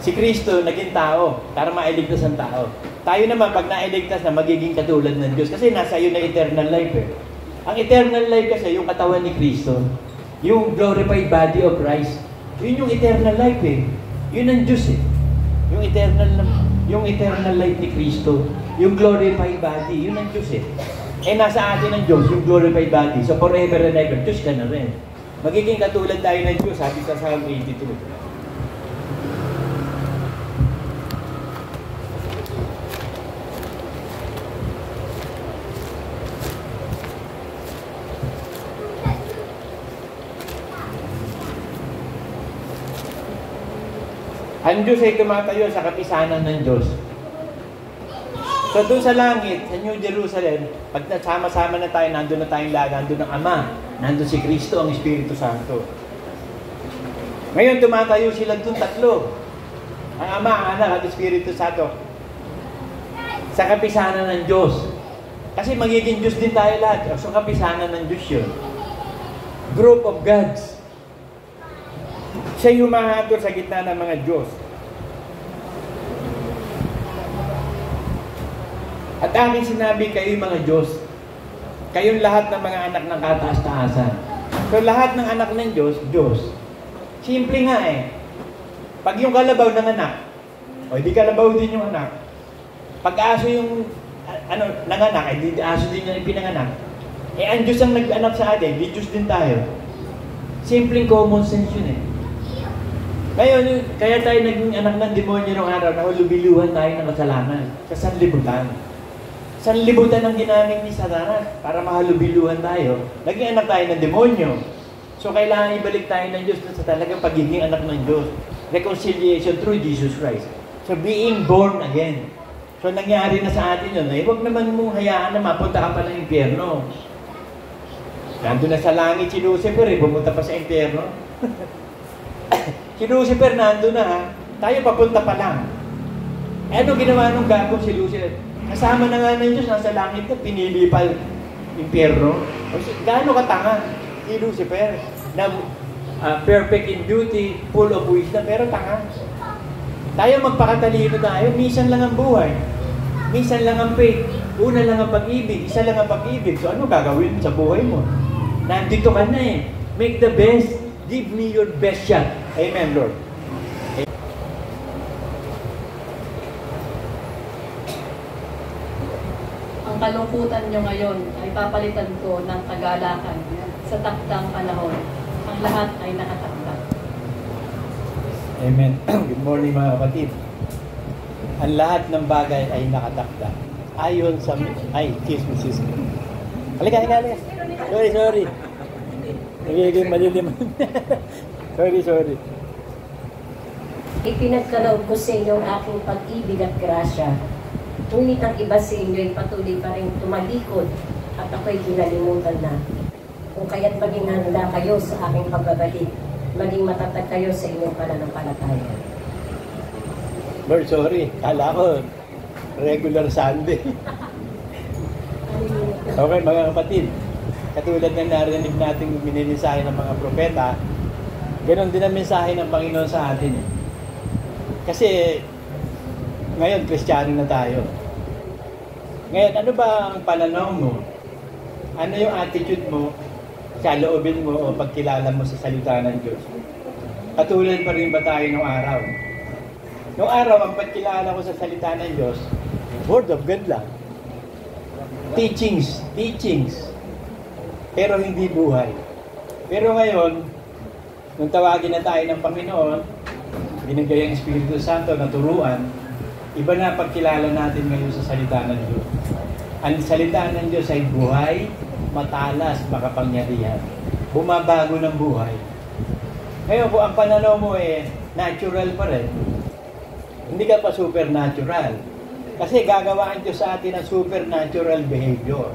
Si Kristo naging tao para mailigtas ang tao. Tayo naman, pag nailigtas na, magiging katulad ng Diyos. Kasi nasa iyo na eternal life eh. Ang eternal life kasi, yung katawan ni Kristo. Yung glorified body of Christ. Yun yung eternal life eh. Yun ang Diyos eh. Yung eternal life ni Kristo. Yung glorified body. Yun ang Diyos eh. Eh nasa atin ang Diyos, yung glorified body. So forever and ever, Diyos ka na rin. Magiging katulad tayo ng Diyos, sabi sa Psalm 82. Ang Diyos ay tumatayo sa kapisanan ng Diyos. So doon sa langit, sa New Jerusalem, pag sama-sama na tayo, nandun na tayong lahat, nandun ang Ama, nandun si Kristo, ang Espiritu Santo. Ngayon, tumatayo sila doon tatlo. Ang Ama, ang Anak, at Espiritu Santo. Sa kapisanan ng Diyos. Kasi magiging Diyos din tayo lahat. So kapisanan ng Diyos yun. Group of gods. Siya yung humahatol sa gitna ng mga Diyos. At aking sinabi, kayo yung mga Diyos. Kayong lahat ng mga anak ng kataas-taasan. So lahat ng anak ng Diyos, Diyos. Simple nga eh. Pag yung kalabaw ng anak, o hindi kalabaw din yung anak. Pag aso yung nanganak, hindi aso din yung pinanganak. Eh ang Diyos ang nag-anak sa atin, di Diyos din tayo. Simpleng common sense yun eh. Ngayon, kaya tayo naging anak ng demonyo nung araw na hulubiluhan tayo ng kasalanan sa sanlibutan. Sanlibutan ang ginamit ni Satanas para mahalubiluhan tayo. Naging anak tayo ng demonyo. So, kailangan ibalik tayo ng Diyos sa talagang pagiging anak ng Diyos. Reconciliation through Jesus Christ. So, being born again. So, nangyari na sa atin yun. Eh, huwag naman mong hayaan na mapunta ka pa ng impyerno. Nandun na sa langit si Lucifer, pumunta pa sa impyerno. Si Lucifer nandun na ha. Tayo papunta pa lang. Eh, ano ginawa nung gagawin si Lucifer? Kasama na nga ng Diyos, nasa langit na, pinili pa impyerno. Gaano katanga si Lucifer? Na perfect in beauty, full of wisdom, pero tanga. Tayo magpakatalino tayo, minsan lang ang buhay. Minsan lang ang faith. Una lang ang pag-ibig, isa lang ang pag-ibig. So ano gagawin sa buhay mo? Nandito ka na eh. Make the best. Give me your best shot. Amen, Lord. Ang kalungkutan nyo ngayon ay papalitan ko ng kagalakan sa takdang panahon. Ang lahat ay nakatakda. Amen. Good morning mga kapatid. Ang lahat ng bagay ay nakatakda. Ayon sa... Ay, kiss me, sis. Halika. Sorry. Nagiging malilim. Sorry. Ipinagkaloob ko sa inyo ang aking pag-ibig at grasya. Ngunit ang iba sa inyo ay patuloy pa rin tumalikod at ako'y kinalimutan na. Kung kaya't maging handa kayo sa aking pagbabalik, maging matatag kayo sa inyong pananampalataya. Lord, sorry. Kala ko, regular Sunday. Okay, mga kapatid. Katulad ng narinig natin mininisahe ng mga propeta, ganoon din ang mensahe ng Panginoon sa atin. Kasi, ngayon, Kristiyano na tayo. Ngayon, ano ba ang pananaw mo? Ano yung attitude mo sa loobin mo o pagkilala mo sa salita ng Diyos? Katulad pa rin ba tayo ng araw? Noong araw, ang pagkilala ko sa salita ng Diyos, Word of God lang. Teachings. Pero hindi buhay. Pero ngayon, nung tawagin na tayo ng Panginoon, binigay ang Espiritu Santo na turuan, iba na pagkilala natin ngayon sa salita ng Diyos. Ang salita ng Diyos ay buhay, matalas, makapangyarihan. Bumabago ng buhay. Ngayon po, ang pananaw mo natural pa rin. Hindi ka pa supernatural. Kasi gagawaan Diyos sa atin ang supernatural behavior.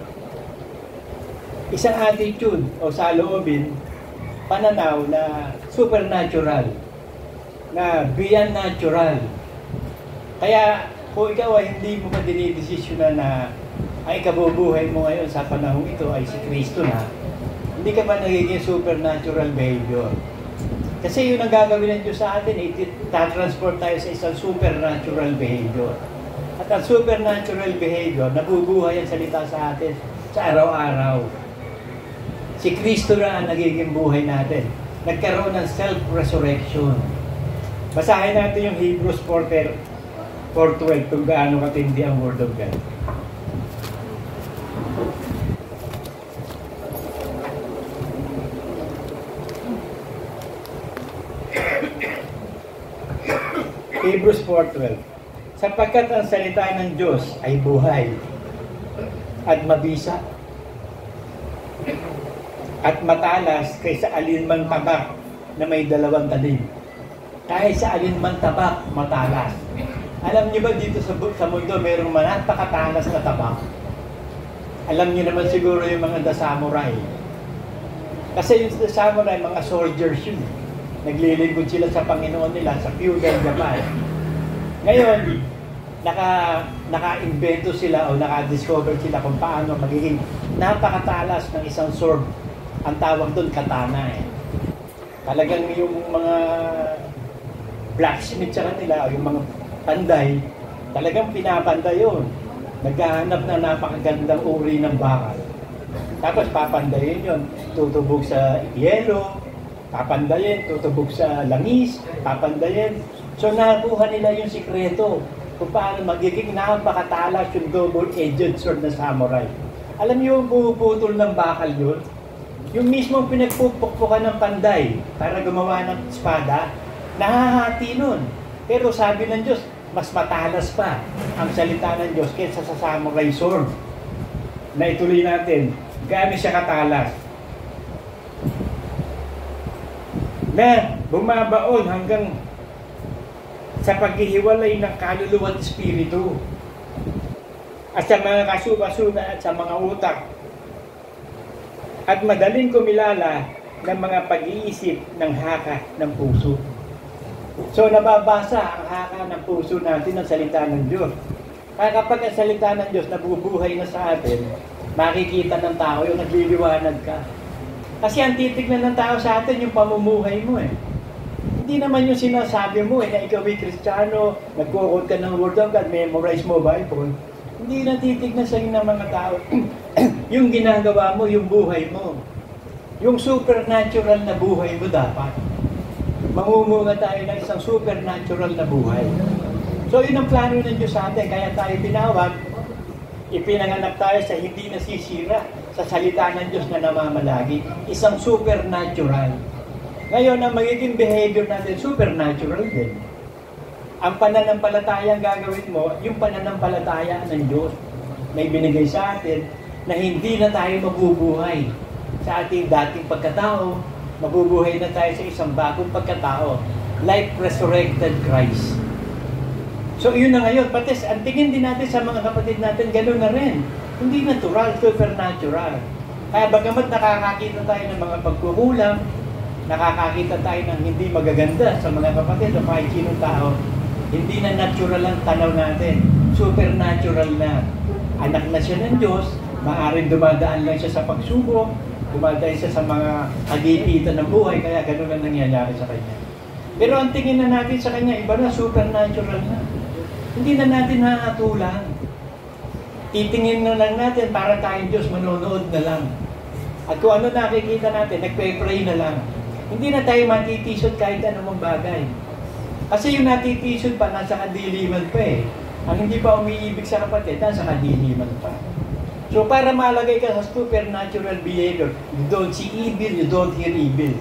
Isang attitude o saloobin, pananaw na supernatural, na beyond natural. Kaya kung ikaw ay hindi mo pa dinidesisyonan na ay kabubuhay mo ngayon sa panahon ito ay si Kristo na, hindi ka pa nagiging supernatural behavior. Kasi yun ang gagawin ng Diyos sa atin, itatransform tayo sa isang supernatural behavior. At ang supernatural behavior, nabubuhay ang salita sa atin sa araw-araw. Si Kristo na ang nagiging buhay natin. Nagkaroon ng self-resurrection. Basahin natin yung Hebrews 4:12 kung gaano katindi ang Word of God. Hebrews 4:12. Sapagkat ang salita ng Diyos ay buhay at mabisa at matalas kaysa alinmang tabak na may dalawang talim. Kahit sa alinmang tabak, matalas. Alam niyo ba dito sa mundo mayroong napakatalas na tabak? Alam niyo naman siguro yung mga samurai. Kasi yung samurai, mga soldiers yun. Naglilingkod sila sa Panginoon nila sa feudal Japan. Ngayon, naka-invento sila o naka-discover sila kung paano magiging napakatalas ng isang sword. Ang tawag doon, katana Talagang yung mga blacksmith sa kanila o yung mga panday, talagang pinapanday yun. Naghahanap na napakagandang uri ng bakal. Tapos papandayin yun. Tutubog sa yelo, papandayin, tutubog sa langis, papandayin. So nakuha nila yung sikreto kung paano magiging napakatalas yung double-edged sword na samurai. Alam niyo yung puputol ng bakal yun? Yung mismo pinagpupukpukan ng panday para gumawa ng espada, nahahati nun. Pero sabi ng Diyos, mas matalas pa ang salita ng Diyos kaysa sa samurai sword. Na ituloy natin, gaano siya katalas? Na bumabaon hanggang sa paghihiwalay ng kaluluwa at espiritu at sa mga kasubasuna at sa mga utak at madaling kumilala ng mga pag-iisip ng haka ng puso. So nababasa ang haka ng puso natin ng salita ng Diyos. Kaya kapag ang salita ng Diyos nabubuhay na sa atin, makikita ng tao yung nagliliwanag ka. Kasi ang titignan ng tao sa atin yung pamumuhay mo Hindi naman yung sinasabi mo na ikaw ay Kristiyano, nagkukot ka ng Word of God, memorize mo Bible. Hindi na titignan sa inyo ng mga tao. Yung ginagawa mo, yung buhay mo. Yung supernatural na buhay mo dapat. Mamumunga tayo ng isang supernatural na buhay. So yun ang plano ng Diyos sa atin. Kaya tayo tinawag, ipinanganak tayo sa hindi nasisira, sa salita ng Diyos na namamalagi. Isang supernatural. Ngayon, ang magiging behavior natin, supernatural din. Ang pananampalataya ang gagawin mo, yung pananampalataya ng Diyos na ibinigay sa atin, na hindi na tayo mabubuhay sa ating dating pagkatao, mabubuhay na tayo sa isang bagong pagkatao, like resurrected Christ. So yun na ngayon, pati ang tingin din natin sa mga kapatid natin, gano'n na rin. Hindi natural, supernatural. Kaya bagamat nakakakita tayo ng mga pagkukulang, nakakakita tayo ng hindi magaganda sa mga kapatid o kahit sinong tao, hindi na natural ang tanaw natin. Supernatural na. Anak na siya ng Diyos, maaaring dumadaan lang siya sa pagsubok, dumadaan siya sa mga kagipitan ng buhay, kaya gano'n ang nangyayari sa kanya. Pero ang tingin na natin sa kanya, iba na, supernatural na. Hindi na natin nakatulang. Titingin na lang natin para tayong Diyos, manonood na lang. At kung ano nakikita natin, nagpe-pray na lang. Hindi na tayo matitisod kahit anumang bagay. Kasi yung natitisod pa, nasa kadiliman pa eh. Ang hindi pa umiibig sa kapatid, nasa kadiliman pa. So para malagay ka sa supernatural behavior, you don't see evil, you don't hear evil.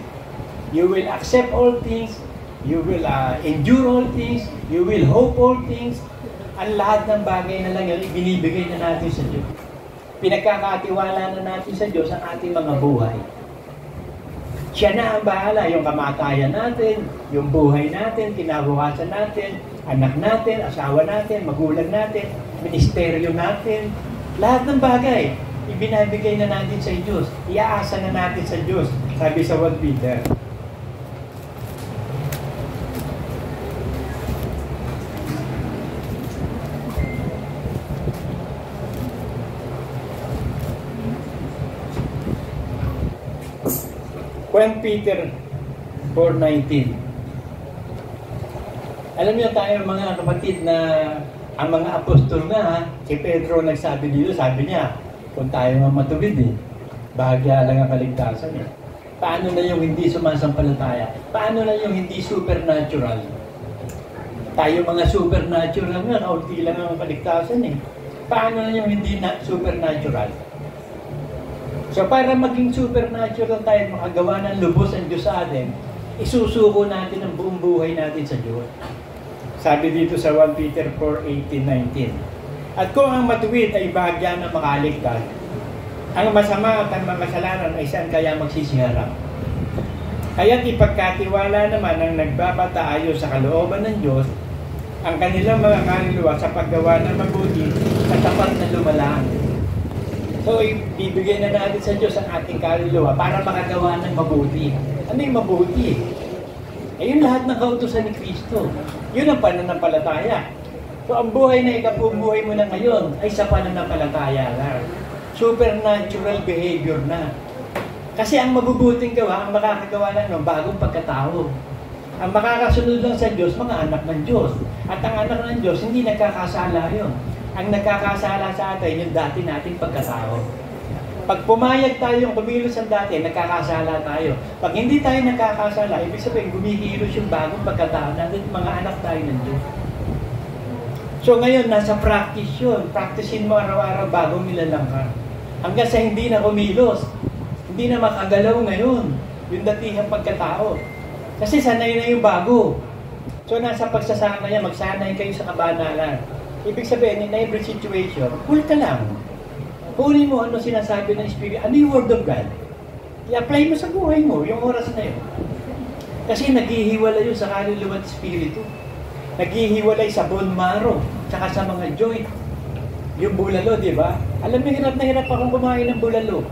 You will accept all things, you will endure all things, you will hope all things. Ang lahat ng bagay na lang yun, ibinibigay na natin sa Diyos. Pinagkakatiwala na natin sa Diyos ang ating mga buhay. Siya na ang bahala, yung kamatayan natin, yung buhay natin, kinabukasan natin, anak natin, asawa natin, magulang natin, ministeryo natin, lahat ng bagay, ibinabigay na natin sa Diyos. Iaasa na natin sa Diyos, sabi sa 1 Peter. Peter 4:19. Alam niyo tayo mga kapatid na ang mga apostol nga, si Pedro nagsabi dito, sabi niya, kung tayo nga matuwid bahagya lang ang kaligtasan eh. Paano na yung hindi sumasampalataya? Paano na yung hindi supernatural? Tayo mga supernatural nga, kaunti lang ang kaligtasan eh. Paano na yung hindi supernatural? So para maging supernatural tayo, makagawa ng lubos ang Diyos sa atin, isusuko natin ang buong buhay natin sa Diyos. Sabi dito sa 1 Peter 4:18-19. At kung ang matuwid ay bahagya na makaligtas, ang masama at ang makasalanan ay saan kaya magsisiharap? Kaya't ipagkatiwala naman ang nagbabatayo sa kalooban ng Diyos ang kanilang mga kaluluwa sa paggawa ng mabuti at tapat na lumalaan. So, ibibigay na natin sa Diyos ang ating kaluluwa para makagawa ng mabuti. Ano yung mabuti? Ayun lahat ng kautusan ni Kristo. Yun ang pananampalataya. So, ang buhay na ikabubuhay mo na ngayon ay sa pananampalataya na. Supernatural behavior na. Kasi ang mabubuting gawa, ang makakagawa ng bagong pagkatao. Ang makakasunod lang sa Diyos, mga anak ng Diyos. At ang anak ng Diyos, hindi nagkakasala yun. Ang nagkakasala sa atin, yung dati nating pagkatao. Pag pumayag tayong kumilos ang dati, nagkakasala tayo. Pag hindi tayo nagkakasala, ibig sabihin, gumikilos yung bagong pagkatao natin, mga anak tayo ng Diyos. So ngayon, nasa practice yun. Practicein mo araw-araw bagong nilalang ka. Hanggang sa hindi na kumilos, hindi na makagalaw ngayon, yung datihang pagkatao. Kasi sanay na yung bago. So nasa pagsasanay, magsanay kayo sa kabanalan. Ibig sabihin, in every situation, cool ka lang. Kunin mo ano sinasabi ng Spirit, ano yung Word of God. I-apply mo sa buhay mo, yung oras na yun. Kasi naghihiwalay yun sa kaluluwa at Espiritu. Naghihiwalay sa bone marrow, tsaka sa mga joint. Yung bulalo, di ba? Alam mo, hirap na hirap akong kumain ng bulalo.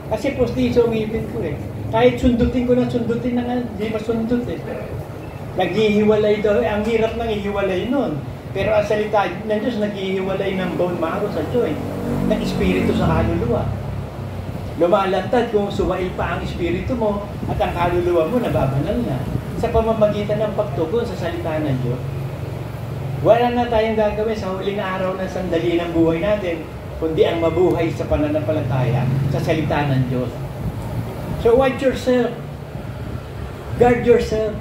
Kasi postiso ang ngipin ko eh. Kahit sundutin ko na sundutin na nga, hindi masundot eh. Naghihiwalay daw, ang hirap nang ihiwalay nun. Pero ang salita ng Diyos, naghihiwalay ng bone marrow sa joint, ng espiritu sa kaluluwa. Lumalantad kung sumail pa ang espiritu mo at ang kaluluwa mo nababanal na sa pamamagitan ng pagtugon sa salita ng Diyos. Wala na tayong gagawin sa huling araw ng sandali ng buhay natin, kundi ang mabuhay sa pananampalataya sa salita ng Diyos. So watch yourself. Guard yourself.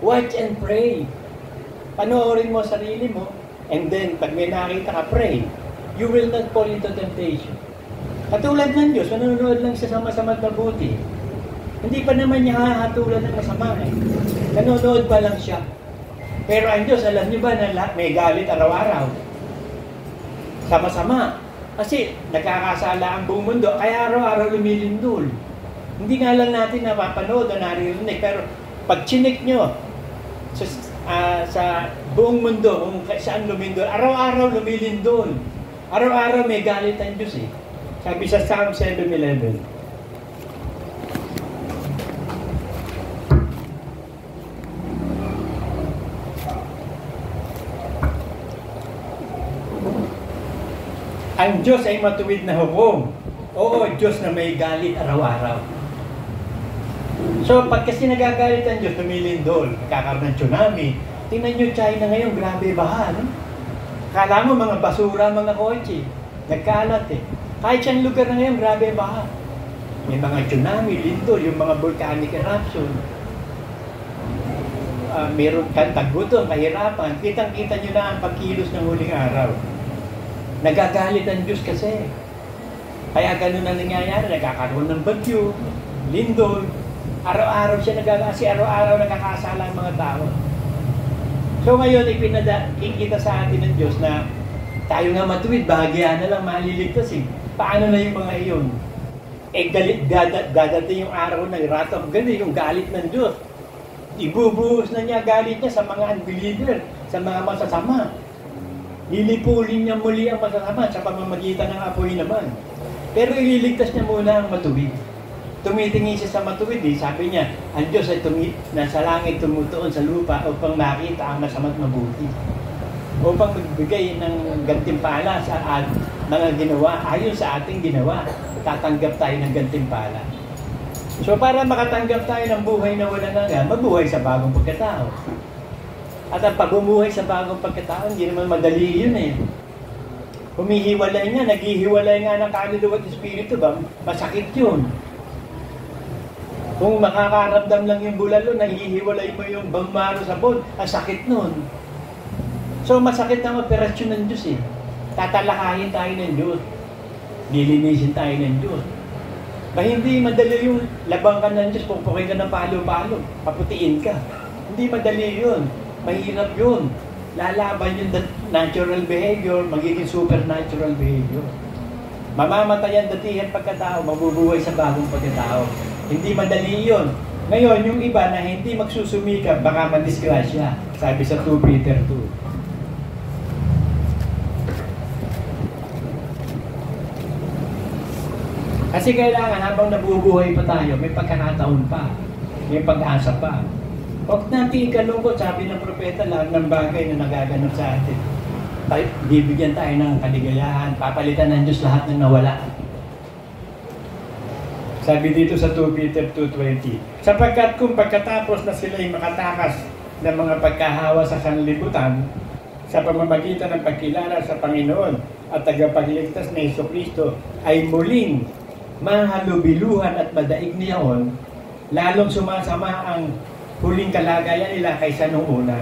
Watch and pray. Panoorin mo sarili mo, and then pag may nakita ka, pray. You will not fall into temptation. Katulad ng Diyos, manonood lang siya sa masama't mabuti. Hindi pa naman niya hahatulan ng masama eh. Nanonood pa lang siya. Pero ang Diyos, alam niyo ba na may galit araw-araw? Sama-sama. Kasi nagkakasala ang buong mundo, kaya araw-araw lumilindol. Hindi nga lang natin napapanood o naririnig, pero pag chinik nyo, sa buong mundo, kung saan lumindol, araw-araw lumilindol. Araw-araw may galit ang Diyos eh. Sabi sa Psalm 7:11. Ang Diyos ay matuwid na hukom. Oo, Diyos na may galit araw-araw. So, pag kasi nagagalit ang Diyos, lumilindol, nagkakaroon ng tsunami. Tingnan nyo, China ngayon, grabe baha, no? Kala mo, mga basura, mga kotse. Nagkalat eh. Kahit siyang lugar na ngayon, grabe baha. May mga tsunami, lindol, yung mga volcanic eruption. meron tagutom, kahirapan, kitang-kita nyo na ang pagkilos ng huling araw. Nagagalit ang Diyos kasi. Kaya ganun ang nangyayari, nagkakaroon ng bagyo, lindol, araw-araw siya kasi araw-araw nagkakasala ang mga tao. So ngayon, ikikita sa atin ng Diyos na tayo nga matuwid, bahagyaan na lang maliligtas eh. Paano na yung mga iyon? Dadating yung araw ng wrath of God, yung galit ng Diyos. Ibubuhos na niya galit niya sa mga unbeliever, sa mga masasama. Lilipulin niya muli ang masasama sa pamamagitan ng apoy naman. Pero ililigtas niya muna ang matuwid. Tumitingin siya sa matuwid, sabi niya, ang Diyos ay nasa langit tumutuon sa lupa upang makita ang masama't mabuti. Upang magbigay ng gantimpala sa mga ginawa, ayon sa ating ginawa, tatanggap tayo ng gantimpala. So para makatanggap tayo ng buhay na walang hanggan, mabuhay sa bagong pagkatao. At ang pagbumuhay sa bagong pagkatao, hindi naman madali yun eh. Humihiwalay nga, naghihiwalay nga ng kaluluwa at espiritu ba? Masakit yun. Kung makakaramdam lang yung bulalo, naghihiwalay mo yung bangmaro sa bone, ang sakit nun. So masakit ang operasyon ng Diyos eh. Tatalakayin tayo ng Diyos. Lilinisin tayo ng Diyos. Ba hindi madali yung labang ka ng Diyos, pupukin ka ng palo-palo, paputiin ka. Hindi madali yun. Mahirap yun. Lalaban yung natural behavior, magiging supernatural behavior. Mamamatay ang datihan pagkatao, mabubuhay sa bagong pagkatao. Hindi madali yun. Ngayon, yung iba na hindi magsusumikap, baka madisgrasya. Sabi sa 2 Peter 2. Kasi kailangan habang nabubuhay pa tayo, may pagkakataon pa, may pag-asa pa. Huwag natin ikalungkot, sabi ng propeta, lahat ng bagay na nagaganap sa atin. Bibigyan tayo ng kaligayahan, papalitan ng Diyos lahat ng nawala. Sabi dito sa 2 Peter 2:20, sapagkat kung pagkatapos na sila'y makatakas ng mga pagkahawa sa sanlibutan, sa pamamagitan ng pagkilala sa Panginoon at tagapagligtas na Jesucristo, ay muling mahalubiluhan at madaig niyaon, lalong sumasama ang huling kalagayan nila kaysa nung una.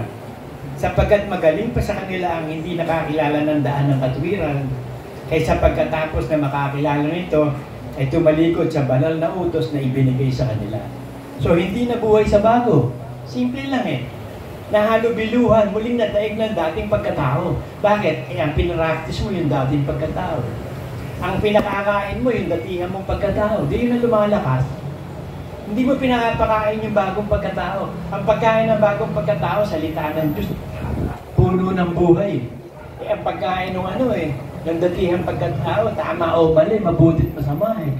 Sapagkat magaling pa sa kanila ang hindi nakakilala ng daan ng katwiran, kaysa pagkatapos na makakilala nito, ay tumalikod sa banal na utos na ibinigay sa kanila. So hindi nabuhay sa bago. Simple lang eh. Nahalubiluhan, muling nadaig ng dating pagkatao. Bakit? Ang pinractice mo yung dating pagkatao. Ang pinakakain mo yung datihan mong pagkatao. Di yun na lumalakas. Hindi mo pinapakain yung bagong pagkatao. Ang pagkain ng bagong pagkatao, salita ng Diyos, puno ng buhay. Ang pagkain ng ng datihan pagkatao, tama o mali, mabutit masama eh.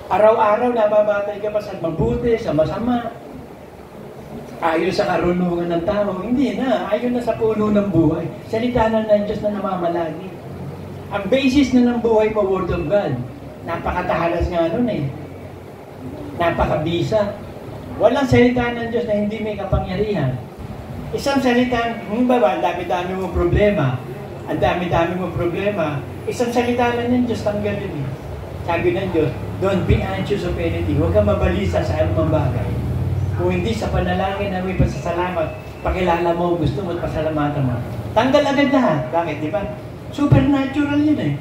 Araw-araw nababatay ka pa sa mabuti, sa masama. Ayon sa karunungan ng tao, hindi na. Ayon na sa puno ng buhay. Salita ng Diyos na namamalagi. Ang basis na ng buhay mo, Word of God. Napakatahalas nga nun eh. Napakabisa. Walang salita ng Diyos na hindi may kapangyarihan. Isang salita, ang dami-dami mong problema. Ang dami-dami mong problema. Isang salita lang ng Diyos, tanggalin eh. Sabi ng Diyos, don't be anxious of anything. Huwag kang mabalisa sa anumang bagay. Kung hindi sa panalangin na may pasasalamat, pakilala mo, gusto mo at pasalamatan mo. Tanggal agad lahat. Bakit? Di ba? Supernatural yun eh.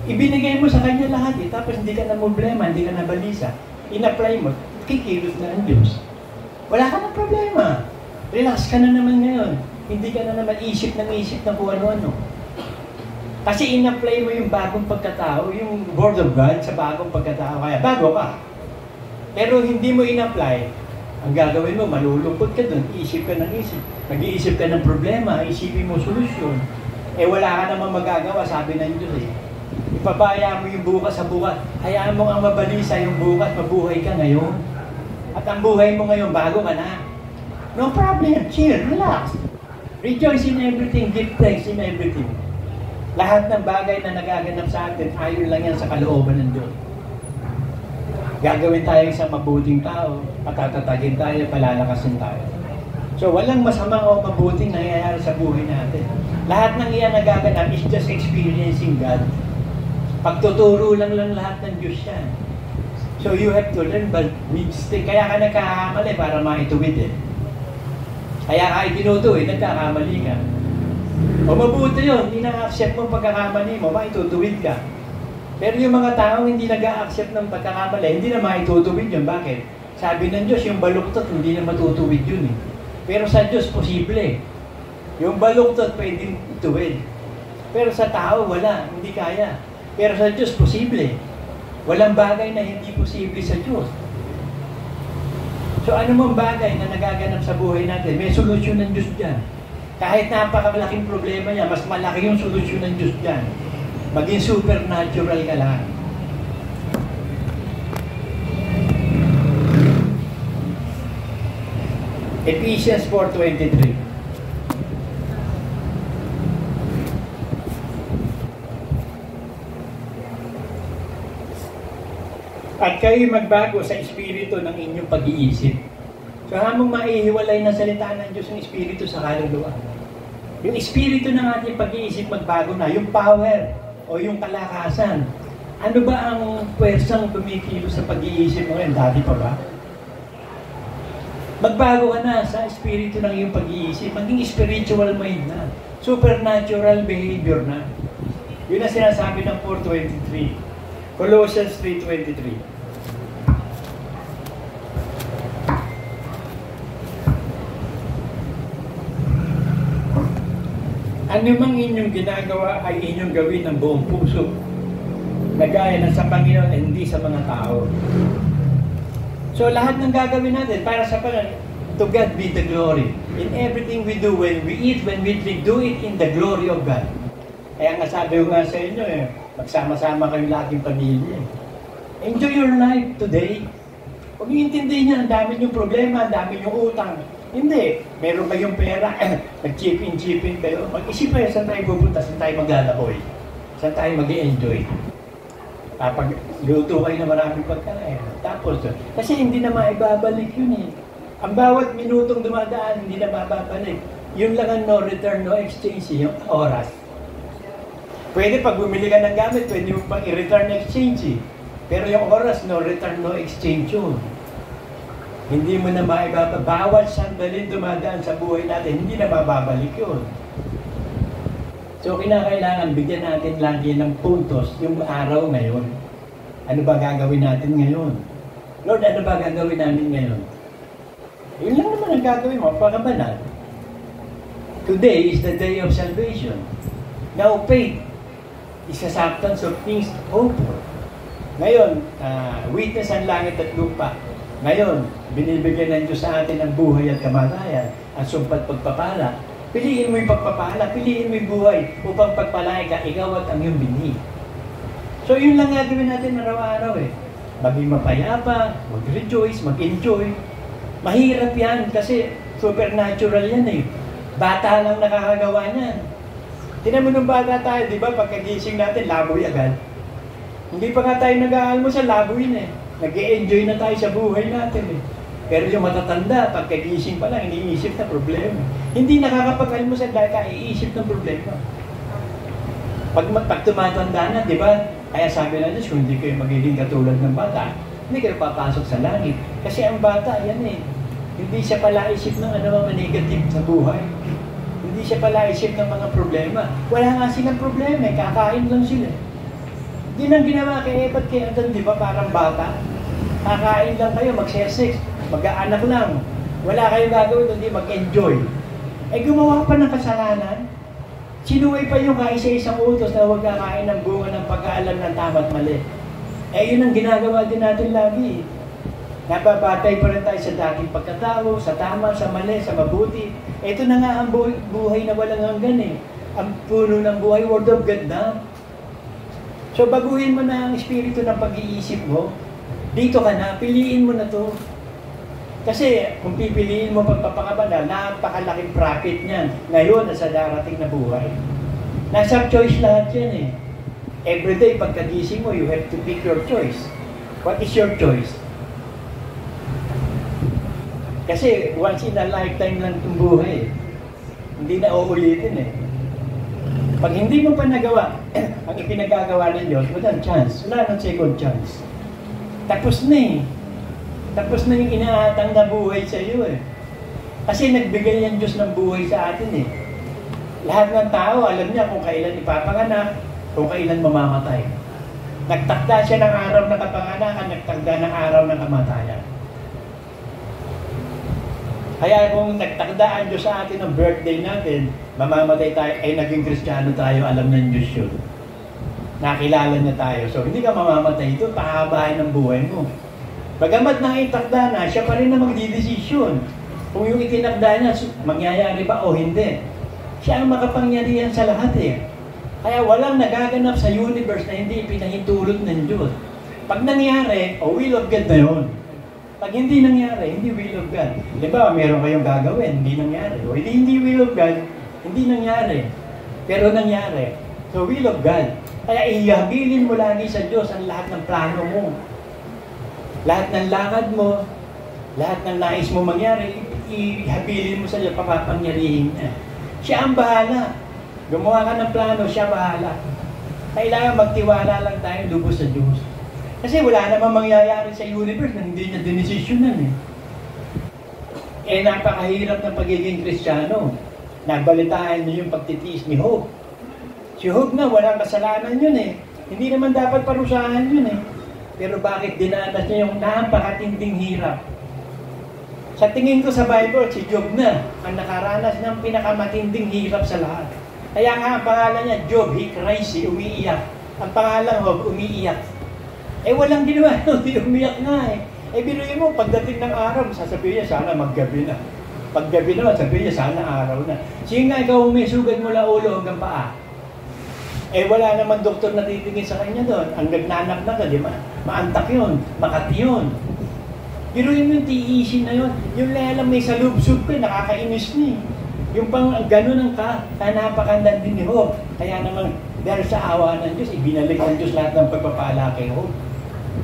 Ibinigay mo sa kanya lahat eh. Tapos hindi ka na problema, hindi ka na balisa. In-apply mo, kikilos na ang Diyos. Wala ka na problema. Relax ka na naman ngayon. Hindi ka na naman isip ng kung ano-ano. Kasi in-apply mo yung bagong pagkatao, yung Word of God sa bagong pagkatao. Kaya bago ka. Pero hindi mo in-apply, ang gagawin mo, malulungkot ka dun. Isip ka ng isip. Mag-iisip ka ng problema, isipin mo solusyon. Eh wala ka namang magagawa, sabi ng Diyos eh. Ipabaya mo yung bukas sa bukas. Hayaan mo ang mabalisa yung bukas, mabuhay ka ngayon. At ang buhay mo ngayon, bago ka na. No problem, chill, relax. Rejoice in everything, give thanks in everything. Lahat ng bagay na nagaganap sa atin, ayon lang yan sa kalooban ng Diyos. Gagawin tayo isang mabuting tao, patatatagin tayo, palalakasin tayo. So walang masama o mabuting nangyayari sa buhay natin. Lahat ng iyan nagaganap is just experiencing God. Pagtuturo lang lahat ng Diyos yan. So you have to learn, but mistake. Kaya ka nagkakamali para maituwid eh. Kaya kahit tinutuwid, nagkakamali ka. O mabuti yun, hindi na-accept mo pagkakamali mo, maitutuwid ka. Pero yung mga taong hindi nag-a-accept ng pagkakamali, hindi na maitutuwid yun. Bakit? Sabi ng Diyos, yung baluktot, hindi na matutuwid yun eh. Pero sa Diyos, posible. Yung baluktot, pwedeng ituwid. Pero sa tao, wala. Hindi kaya. Pero sa Diyos, posible. Walang bagay na hindi posible sa Diyos. So ano mong bagay na nagaganap sa buhay natin, may solusyon ng Diyos dyan. Kahit napakalaking problema niya, mas malaki yung solusyon ng Diyos dyan. Maging supernatural ka lang. Ephesians 4:23. At kayo magbago sa espiritu ng inyong pag-iisip. So hamang maihiwalay na salita ng Diyos yung espiritu sa kaluluwa. Yung espiritu ng ating pag-iisip magbago na. Yung power o yung kalakasan. Ano ba ang pwersang kumikilo sa pag-iisip mo ngayon? Dati pa ba? Magbago ka na sa espiritu ng iyong pag-iisip. Maging spiritual mind na. Supernatural behavior na. Yun ang sinasabi ng 4:23. Colossians 3:23. Ano mang inyong ginagawa ay inyong gawin ng buong puso, na gaya ng sa Panginoon at hindi sa mga tao. So lahat ng gagawin natin para sa Panginoon, to God be the glory. In everything we do, when we eat, when we drink, do it in the glory of God. Kaya nga sabi ko nga sa inyo magsama-sama kayong laging pamilya. Enjoy your life today. Huwag niyo intindihin niya, ang dami niyong problema, ang dami niyong utang. Hindi. Meron kayong pera, nag-chip-in kayo. Mag-isip kayo, saan tayo pupunta, saan tayo maglalakoy, saan tayo mag-i-enjoy. Kapag luto kayo na maraming pagkain. Tapos, kasi hindi na maibabalik yun eh. Ang bawat minutong dumadaan, hindi na mababalik. Yun lang ang no return, no exchange, yung oras. Pwede pag bumili ka ng gamit, pwede mo pang i-return exchange. Pero yung oras, no return, no exchange yun. Hindi mo na maibabalik. Bawat sandalin dumadaan sa buhay natin, hindi na mababalik yun. So, kinakailangan bigyan natin lagi ng puntos yung araw ngayon. Ano ba gagawin natin ngayon? Lord, ano ba gagawin namin ngayon? Yun lang naman ang gagawin mo, pagkabanal. Today is the day of salvation. Now, faith is a substance of things hoped for. Ngayon, witness ang langit at lupa. Ngayon, binibigyan ng Diyos sa atin ang buhay at kamatayan, ang sumpat pagpapala. Piliin mo yung pagpapala, piliin mo yung buhay upang pagpalain ka, ikaw at ang iyong binhi. So, yun lang gagawin natin araw-araw eh. Maging mapayapa, mag-rejoice, mag-enjoy. Mahirap yan kasi supernatural yan eh. Bata lang nakakagawa niyan. Tinan mo nung bata tayo, di ba? Pagkagising natin, laboy agad. Hindi pa nga tayo nag-aalmusal, laboy na eh. Nag-e-enjoy na tayo sa buhay natin eh. Pero yung matatanda, pagkagising pa lang, iniisip na problema. Hindi nakakapag-almusal dahil kaiisip ng problema. Pag tumatanda na, di ba? Kaya sabi na Diyos, kung hindi kayo magiging katulad ng bata, hindi kayo papasok sa langit. Kasi ang bata, yan eh. Hindi siya pala isip ng mga negative sa buhay. Hindi siya pala isip ng mga problema. Wala nga silang problema eh. Kakain lang sila. Yun ang ginawa kay Eva at kay Adan, di ba? Parang bata. Kakain lang kayo, mag-sex, mag-aanak lang. Wala kayong gagawin, hindi mag-enjoy. Eh gumawa pa ng kasalanan. Sinuway pa yung kaisa-isang utos na huwag kakain ng bunga ng pag-aalam ng tama at mali. Eh yun ang ginagawa din natin lagi. Nababatay pa rin tayo sa dating pagkatao, sa tama, sa mali, sa mabuti. Ito na nga ang buhay na walang hanggan eh. Ang puno ng buhay, word of God na. So baguhin mo na ang espiritu ng pag-iisip mo. Dito ka na, piliin mo na to. Kasi kung pipiliin mo pagpapakabanal, napakalaking profit niyan. Ngayon, sa darating na buhay. Nasa choice lahat yan eh. Everyday, pagkagising mo, you have to pick your choice. What is your choice? Kasi once in a lifetime lang itong buhay. Hindi na uulitin eh. Pag hindi mo pa nagawa, ang ipinagagawa ng Diyos, walang chance. Wala nang second chance. Tapos na eh. Tapos na yung inaatang na buhay sa iyo eh. Kasi nagbigay ang Diyos ng buhay sa atin eh. Lahat ng tao, alam niya kung kailan ipapanganak, kung kailan mamamatay. Nagtakda siya ng araw ng kapanganakan, nagtakda ng araw ng kamatayan. Kaya kung nagtakda ang Diyos sa atin ng birthday natin, mamamatay tayo, ay naging Kristiyano tayo, alam ng Diyos yun. Nakilala niya tayo. So, hindi ka mamamatay ito, pahabahin ng buhay mo. Bagamat na itakda na, siya pa rin na magdidesisyon. Kung yung itinakda niya, mangyayari ba o hindi. Siya ang makapangyarihan sa lahat eh. Kaya walang nagaganap sa universe na hindi pinahintulot ng Diyos. Pag nangyari, o will of God na yun. Pag hindi nangyari, hindi will of God. Di ba, meron kayong gagawin, hindi nangyari. O hindi will of God, hindi nangyari. Pero nangyari. So, will of God. Kaya ihabilin mo lagi sa Diyos ang lahat ng plano mo. Lahat ng lakad mo, lahat ng nais mo mangyari, ihabilin mo sa Diyos, papapangyarihin niya. Siya ang bahala. Gumawa ka ng plano, siya bahala. Kailangan magtiwala lang tayo lubos sa Diyos. Kasi wala namang mangyayari sa universe na hindi niya dinesisyonan eh. Napakahirap ng pagiging Kristiyano. Nabalitaan niyo yung pagtitiis ni Job. Si Job na, walang kasalanan yun eh. Hindi naman dapat parusahan yun eh. Pero bakit dinanas niya yung napakatinding hirap? Sa tingin ko sa Bible, si Job na ang nakaranas ng pinakamatinding hirap sa lahat. Kaya nga ang pangalan niya, Job, he cries, umiiyak. Ang pangalan Job, umiiyak. Walang ginawa, hindi umiyak nga eh. Biruin mo, pagdating ng araw, sasabihin niya, sana maggabi na. Paggabi naman, sabihin niya, sana araw na. Sige nga, ikaw umisugat mula ulo hanggang paa. Wala naman doktor na titingin sa kanya doon. Ang nagnanak na ka, di ba? Maantak yun, makati yun. Biruin mo yung tiisin na yun. Yung lalang may salubsub ka, nakakainis ni. Yung pang gano'n ang kaya napakandan din ni Job. Kaya naman, dahil sa awa ng Diyos, ibinalik ng Diyos lahat ng pagpapala kay Job.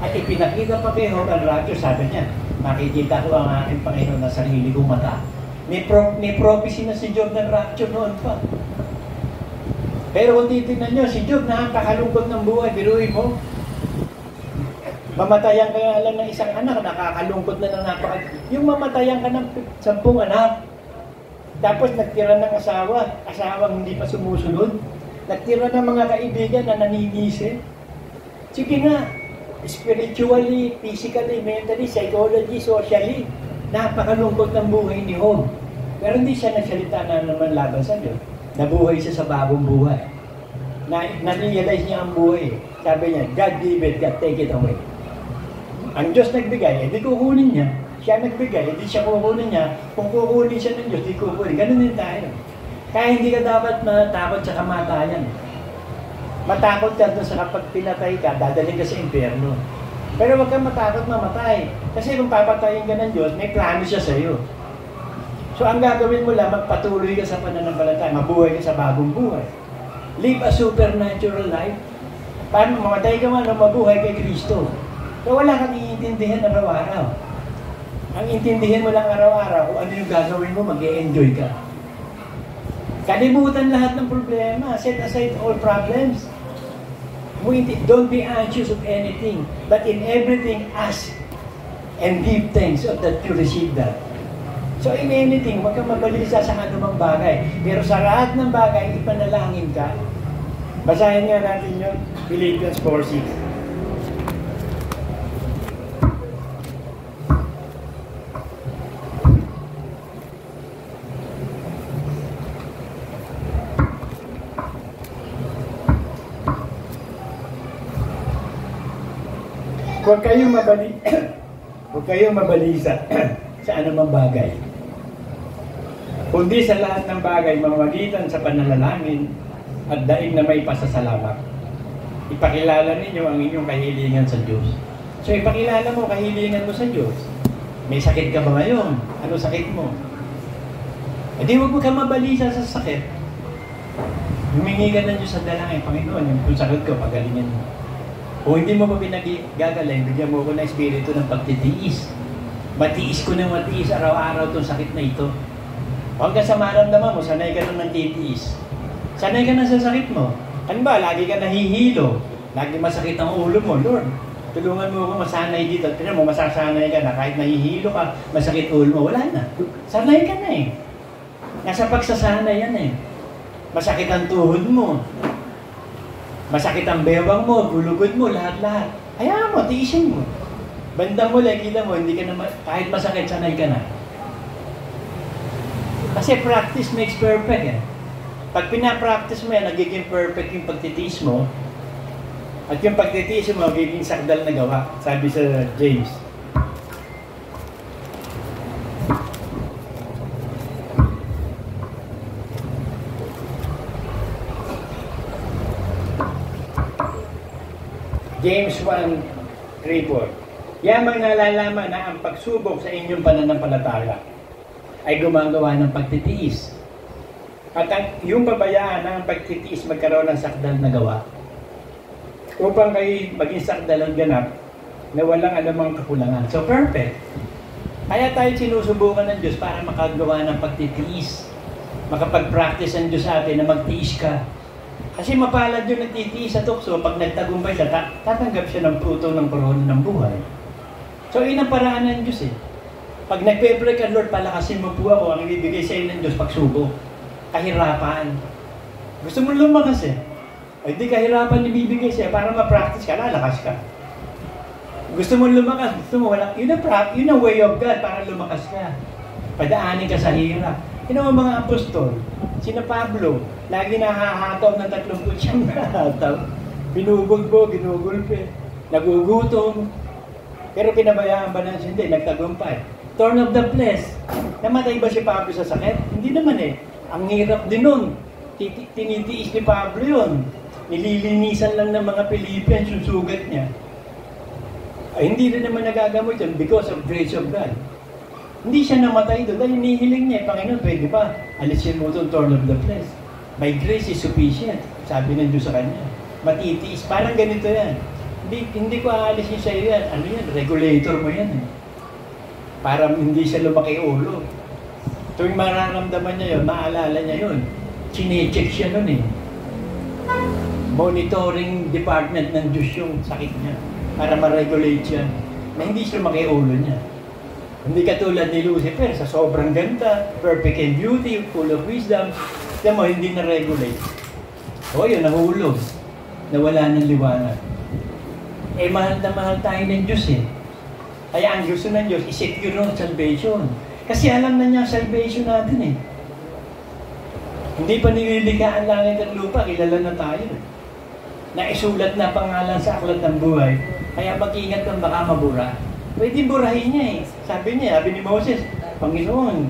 At ipinakita pa kay Job ang rapture, sabi niya, makikita ko ang aking Panginoon na sarili kong mata. May prophecy na si Job ng rapture noon pa. Pero kung titignan nyo, si Job nakakalungkot ng buhay, biruin mo. Mamatayan ka lang ng isang anak, nakakalungkot na ng yung mamatayan ka ng 10 anak. Tapos nagtira ng asawang hindi pa sumusunod. Nagtira ng mga kaibigan na naninisi. Sige nga, spiritually, physically, mentally, psychology, socially, napakalungkot ng buhay ni Job. Pero hindi siya nagsalita na naman laban sa Diyos. Nabuhay siya sa bagong buhay. Na-realize niya ang buhay. Sabi niya, God give it, God take it away. Ang Diyos nagbigay, di kukunin niya. Siya nagbigay, di siya kukunin niya. Kung kukunin siya ng Diyos, di kukunin. Ganun din tayo. Kaya hindi ka dapat matakot sa kamatayan. Matakot ka doon sa kapag pinatay ka, dadaling ka sa impyerno. Pero huwag kang matakot mamatay. Kasi kung papatayin ka ng Diyos, may plano siya sa iyo. So ang gagawin mo lang, magpatuloy ka sa pananampalataya, mabuhay ka sa bagong buhay. Live a supernatural life. Paano mamatay ka man o mabuhay kay Kristo? So wala kang iintindihan araw-araw. Ang intindihin mo lang araw-araw, kung ano yung gagawin mo, mag-e-enjoy ka. Kalimutan lahat ng problema. Set aside all problems. Don't be anxious of anything, but in everything, ask and give thanks so that you receive that. So in anything, huwag kang mabalisa sa anumang bagay. Pero sa lahat ng bagay, ipanalangin ka. Basahin nga natin yun, Philippians 4:6. Huwag kayong mabalisa sa anumang bagay. Kundi sa lahat ng bagay, mamamagitan sa pananalangin at daig na may pasasalamat. Ipakilala ninyo ang inyong kahilingan sa Diyos. So ipakilala mo kahilingan mo sa Diyos. May sakit ka ba ngayon? Ano sakit mo? Di huwag mo ka mabalisa sa sakit. Humingi ka ng Diyos sa dalangin, Panginoon, yung sakit ko, pagalingin mo. Kung hindi mo pa pinagagaling, bigyan mo ko ng espiritu ng pagtitiis. Matiis ko ng matiis araw-araw itong sakit na ito. Hanggang sa maramdaman mo, sanay ka nang nagtitiis. Sanay ka na sa sakit mo. Ano ba, lagi ka nahihilo. Lagi masakit ang ulo mo, Lord. Tulungan mo ako masanay dito. Tignan mo, masasanay ka na. Kahit nahihilo ka, masakit ulo mo, wala na. Sanay ka na eh. Nasa pagsasanay yan eh. Masakit ang tuhod mo. Masakit ang bewang mo, gulugod mo, lahat-lahat. Hayaan mo, tiisin mo. Bandang mo, kita mo, hindi ka na, kahit masakit, sanay ka na. Kasi practice makes perfect eh. Pag pinapractice mo yan, nagiging perfect yung pagtitiis mo. At yung pagtitiis mo, nagiging sakdal na gawa. Sabi sa James. James 1:3-4. Yamang nalalaman na ang pagsubok sa inyong pananampalataya ay gumagawa ng pagtitiis. At yung pabayaan na ang pagtitiis magkaroon ng sakdal na gawa upang kayo maging sakdal ang ganap na walang anumang kakulangan. So perfect. Kaya tayo sinusubukan ng Diyos para makagawa ng pagtitiis. Makapag-practice ang Diyos sa atin na magtiis ka. Kasi mapalad yung nagtitiis sa tukso, pag nagtagumpay siya, tatanggap siya ng pruto ng korona ng buhay. So yun ang paraan ng Diyos eh. Pag nagpe-pray ka, Lord, palakasin mo po ako, ang ibibigay sa iyo ng Diyos, pagsubok. Kahirapan. Gusto mo lumakas eh. Ay di kahirapan ibibigay siya para ma-practice ka, lalakas ka. Gusto mo lumakas, gusto mo walang, yun ang way of God para lumakas ka. Padaanin ka sa hirap. Yun ang mga apostol. Sina Pablo, lagi nahahataw ng 30 siyang nahataw. Binubugbog, ginugulpe, nagugutom. Pero pinabayaan ba na siya? Hindi, nagtagumpay. Thorn of the flesh. Namatay ba si Pablo sa sakit? Hindi naman eh. Ang hirap din nun. Tinitiis ni Pablo yun. Nililinisan lang ng mga Philippians yung sugat niya. Ay, hindi rin naman nagagamot yun because of grace of God. Hindi siya namatay doon dahil hinihiling niya, Panginoon, pwede ba? Alisin mo itong thorn of the flesh. My grace is sufficient. Sabi ng Diyos sa kanya. Matitiis. Parang ganito yan. Hindi ko aalisin sa iyo yan. Ano yan? Regulator mo yan eh. Para hindi siya lumaki ulo. Tuwing mararamdaman niya yun, maalala niya yun. Chine-check siya nun eh. Monitoring department ng Diyos yung sakit niya. Para ma-regulate siya. Na hindi siya lumaki ulo niya. Hindi katulad ni Lucifer, sa sobrang ganda, perfect in beauty, full of wisdom, tiyan mo, hindi na-regulate. O yun, nahulog. Nawala ng liwanag. Eh, mahal na mahal tayo ng Diyos eh. Kaya ang gusto ng Diyos, i-secure ng salvation. Kasi alam na niya ang salvation natin eh. Hindi pa nililikha ang langit at lupa, kilala na tayo. Naisulat na pangalan sa aklat ng buhay, kaya mag-ingat kang baka mabura. Pwede burahin niya eh. Sabi ni Moses, Panginoon,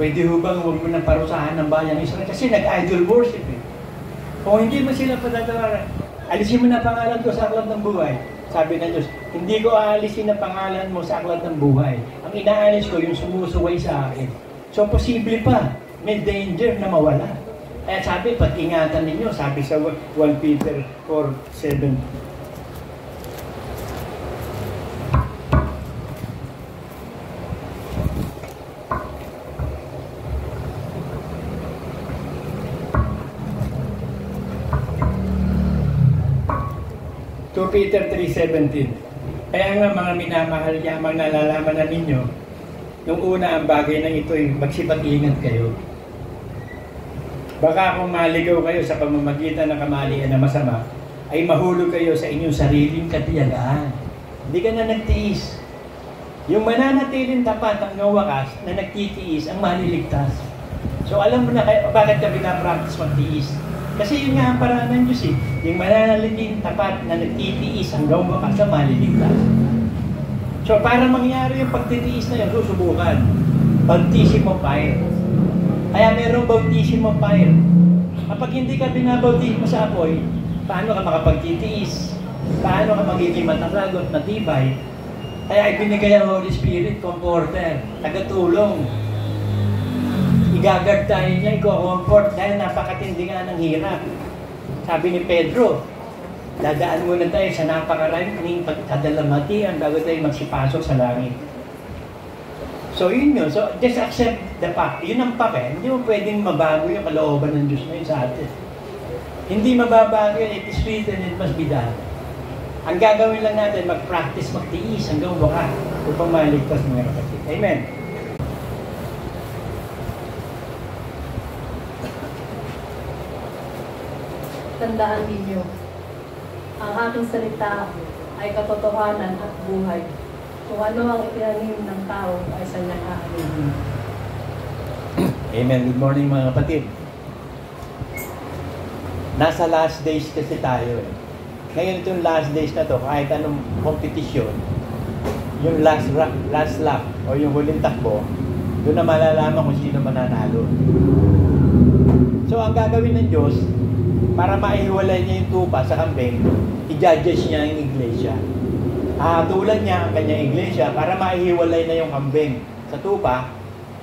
pwede ho bang huwag mo nang parusahan ng bayang Israel? Kasi nag-idol worship eh. Kung hindi mo sila patatawaran, alisin mo na pangalan ko sa aklat ng buhay. Sabi ng Diyos, hindi ko aalisin na pangalan mo sa aklat ng buhay. Ang inaalis ko yung sumusuway sa akin. So, posible pa. May danger na mawala. Kaya sabi, pag-ingatan ninyo, sabi sa 1 Peter 4:7. Peter 3:17. Kaya nga mga minamahal yamang nalalaman na ninyo, nung una ang bagay na ito ay magsipag-ingat kayo. Baka kung maligaw kayo sa pamamagitan ng kamalian na masama, ay mahulog kayo sa inyong sariling katiyagaan. Hindi ka na nagtiis. Yung mananatiling tapat hanggang wakas na nagtitiis ang maliligtas. So alam mo na bakit ka pinapractice magtiis. Kasi yun nga ang paraan ng Diyos eh. Yung mananaliting tapat na nagtitiis hanggang wakas na maliligtas. So para mangyari yung pagtitiis na yun, susubukan. Baptism of fire. Kaya mayroong baptism of fire. Kapag hindi ka binabautismo sa apoy, paano ka makapagtitiis? Paano ka magiging matatag at matibay? Kaya ibinigay ang Holy Spirit, comforter, tagatulong. Igagard tayo niya, i-comfort dahil napakatindi nga ng hirap. Sabi ni Pedro, dadaan muna tayo sa napakaraming pagkadalamatian bago tayo magsipasok sa langit. So yun yun. So just accept the fact. Yun ang fact. Hindi mo pwedeng mabago yung kalooban ng Diyos ngayon sa atin. Hindi mababago yun. It is written, it must be done. Ang gagawin lang natin, mag-practice, magtiis hanggang wakas upang maligtas mga kapatid. Amen. Tandaan ninyo, ang aking salita ay katotohanan at buhay. Kung ano ang itinanim ng tao ay sa niya aanihin. Amen. Good morning mga kapatid. Nasa last days kasi tayo eh. Ngayon itong last days na to, kahit anong kompetisyon, yung last lap o yung huling takbo, doon na malalaman kung sino mananalo. So ang gagawin ng Diyos, para maihiwalay niya yung tupa sa kambing, i-judges niya yung iglesia. Hahatulan niya ang kanyang iglesia para maihiwalay na yung kambing sa tupa,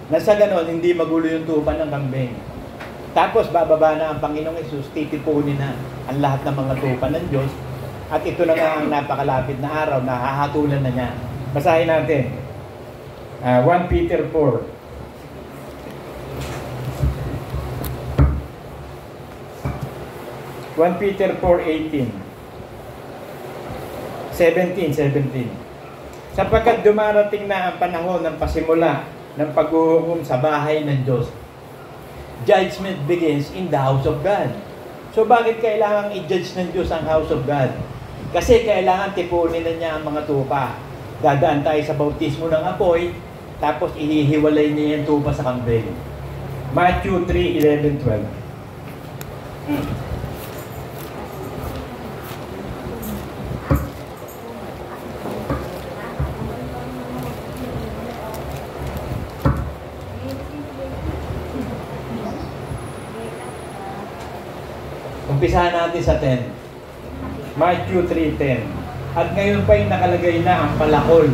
na sa ganon, hindi magulo yung tupa ng kambing. Tapos bababa na ang Panginoong Hesus, titipunin na ang lahat ng mga tupa ng Diyos, at ito na nga ang napakalapit na araw na hahatulan na niya. Basahin natin. 1 Peter 4. 1 Peter 4:18. 17. Sapagkat dumarating na ang panahon ng pasimula ng paghuhukom sa bahay ng Diyos. Judgment begins in the house of God. So bakit kailangan i-judge ng Diyos ang house of God? Kasi kailangan tipunin na niya ang mga tupa. Dadaan tayo sa bautismo ng apoy, tapos ihihiwalay niya yung tupa sa kambing. Matthew 3:11-12. Umpisahan natin sa 10. Matthew 3:10. At ngayon pa'y nakalagay na ang palakol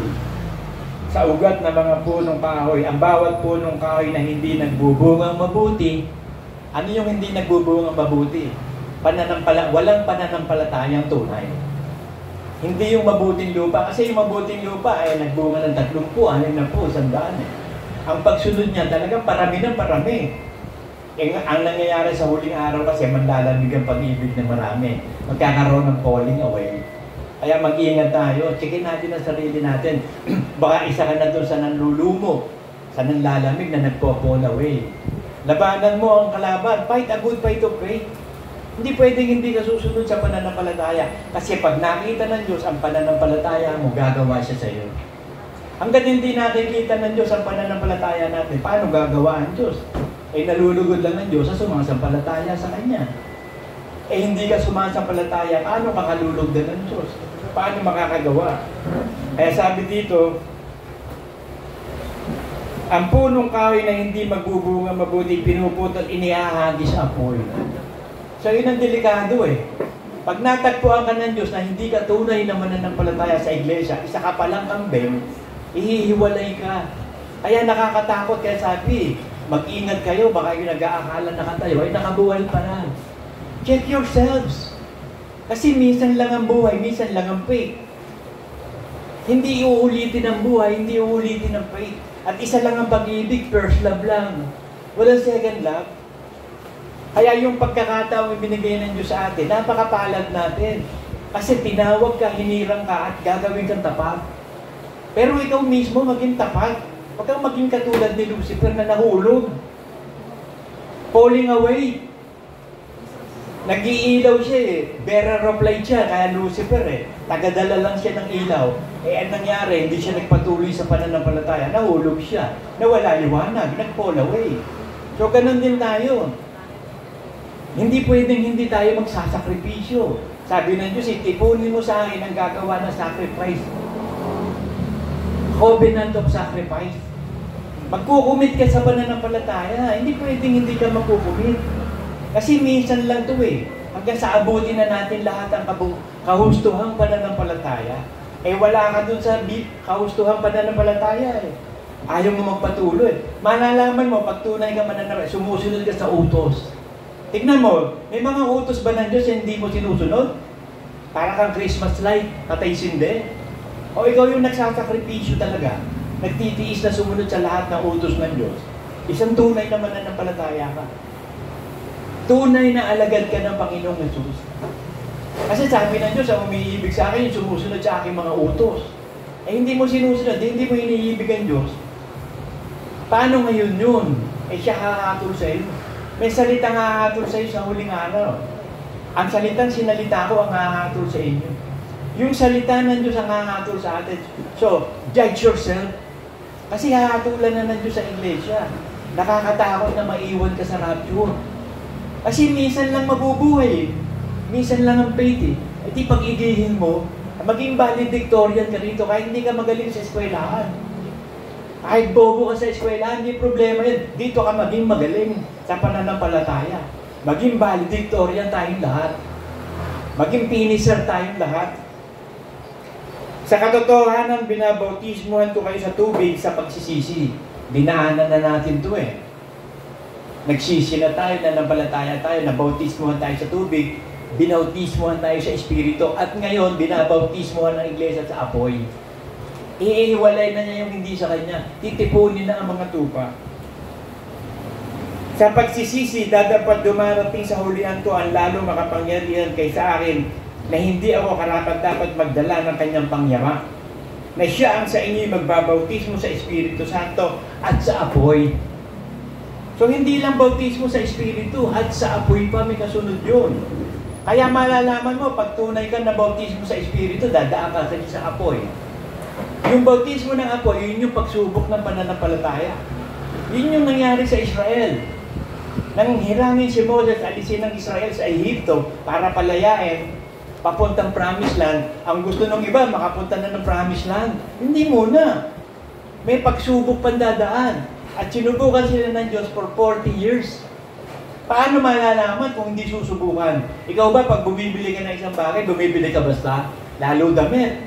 sa ugat ng mga punong kahoy. Ang bawat punong kahoy na hindi nagbubungang mabuti. Ano yung hindi nagbubungang mabuti? Walang pananampalatayang tunay. Hindi yung mabuting lupa. Kasi yung mabuting lupa ay nagbunga ng 30, 60, 100 eh. Ang pagsunod niya talagang parami ng parami. Ang nangyayari sa huling araw kasi manlalamig ang pag-ibig ng marami. Magkakaroon ng falling away. Kaya mag-iingat tayo. Checkin natin ang sarili natin. Baka isa ka na doon sa nanlulumo, sa nanlalamig na nagpo-fall away. Labanan mo ang kalaban. Fight a good fight of faith. Hindi pwedeng hindi ka susunod sa pananampalataya. Kasi pag nakita ng Diyos ang pananampalataya mo, gagawa siya sa iyo. Hanggang hindi nakikita ng Diyos ang pananampalataya natin, paano gagawa ang Diyos? Eh nalulugod lang ng Diyos sa sumasampalataya sa Kanya. Eh hindi ka sumasampalataya, paano makalulugdan ng Diyos? Paano makakagawa? Kaya sabi dito, ang punong kahoy na hindi magbubunga mabuti, pinuputol, inihahagi sa apoy. So yun ang delikado eh. Pag natagpuan ka ng Diyos na hindi ka tunay na mananampalataya sa iglesia, isa ka palang kambing, ihihiwalay ka. Kaya nakakatakot, kaya sabi, mag-ingat kayo, baka yung nag-aakala nakatayo ay nakabuhay pa na. Check yourselves. Kasi minsan lang ang buhay, minsan lang ang faith. Hindi uulitin ang buhay, hindi uulitin ang faith. At isa lang ang pag-ibig, first love lang. Walang second love. Kaya yung pagkakataong ibinigay ng Diyos sa atin, napakapalad natin. Kasi tinawag ka, hinirang ka, at gagawin kang tapat. Pero ikaw mismo maging tapat. Huwag kang maging katulad ni Lucifer na nahulog. Falling away. Nag-iilaw siya eh. Bearer of light siya, kaya Lucifer eh. Tagadala lang siya ng ilaw. Eh ang nangyari, hindi siya nagpatuloy sa pananampalataya. Nahulog siya. Nawala liwanag. Nag-fall away. So ganun din tayo. Hindi pwedeng hindi tayo magsasakripisyo. Sabi ng Diyos, itipunin mo sa akin ang gagawa ng sacrifice. Covenant of sacrifice. Magkukumit ka sa pananampalataya. Hindi pwedeng hindi ka magkukumit. Kasi minsan lang ito eh. Hanggang sa abutin na natin lahat ang kahustuhang pananampalataya. Eh wala ka dun sa kahustuhang pananampalataya eh. Ayaw mo magpatuloy. Malalaman mo, pag tunay ka mananampalataya, sumusunod ka sa utos. Tignan mo, may mga utos ba ng Diyos hindi mo sinusunod? Para kang Christmas light, patay sindi. O ikaw yung nagsasakripisyo talaga, nagtitiis na sumunod sa lahat ng utos ng Diyos. Isang tunay na mananampalataya ka. Tunay na alagad ka ng Panginoong Hesus. Kasi sabi ng Diyos, ang umiibig sa akin, yung sumusunod sa aking mga utos. Eh hindi mo sinusunod, hindi mo iniibig ang Diyos. Paano ngayon yun? Eh siya hahatol sa iyo. May salitang hahatol sa iyo sa huling araw. Ang salitang sinalita ko ang hahatol sa inyo. Yung salita ng Diyos ang hahatol sa atin. So, judge yourself. Kasi hahatulan na ng Diyos sa iglesia. Nakakatakot na maiwan ka sa rapture. Kasi minsan lang mabubuhay. Minsan lang ang faith eh. E di pag-igihin mo, maging valedictorian ka rito kahit hindi ka magaling sa eskwelahan. Kahit bobo ka sa eskwelahan, hindi problema yan. Dito ka maging magaling sa pananampalataya. Maging valedictorian tayong lahat. Maging finisher tayong lahat. Sa katotohanan, binabautismuhan ko kayo sa tubig sa pagsisisi. Dinaanan na natin to eh. Nagsisi na tayo, nanampalataya tayo, nabautismuhan tayo sa tubig, binautismuhan tayo sa Espiritu, at ngayon, binabautismuhan ng iglesia sa apoy. Iihiwalay na niya yung hindi sa kanya. Titipunin na ang mga tupa. Sa pagsisisi, dapat dumarating sa hulihan ko ang lalo makapangyarihan kaysa akin na hindi ako karapat-dapat magdala ng kanyang pangyama. Na siya ang sa inyo'y magbabautismo sa Espiritu Santo at sa apoy. So hindi lang bautismo sa Espiritu at sa apoy pa, may kasunod yun. Kaya malalaman mo, pag tunay ka na bautismo sa Espiritu, dadaan ka sa apoy. Yung bautismo ng apoy, yun yung pagsubok ng pananampalataya. Yun yung nangyari sa Israel. Nang hirangin si Moses, alisin ng Israel sa Ehipto para palayain, papuntang Promised Land, ang gusto ng iba, makapunta na ng Promised Land. Hindi muna. May pagsubok pandadaan. At sinubukan sila ng Diyos for 40 years. Paano malalaman kung hindi susubukan? Ikaw ba, pag bumibili ka ng isang bagay, bumibili ka basta? Lalo damit.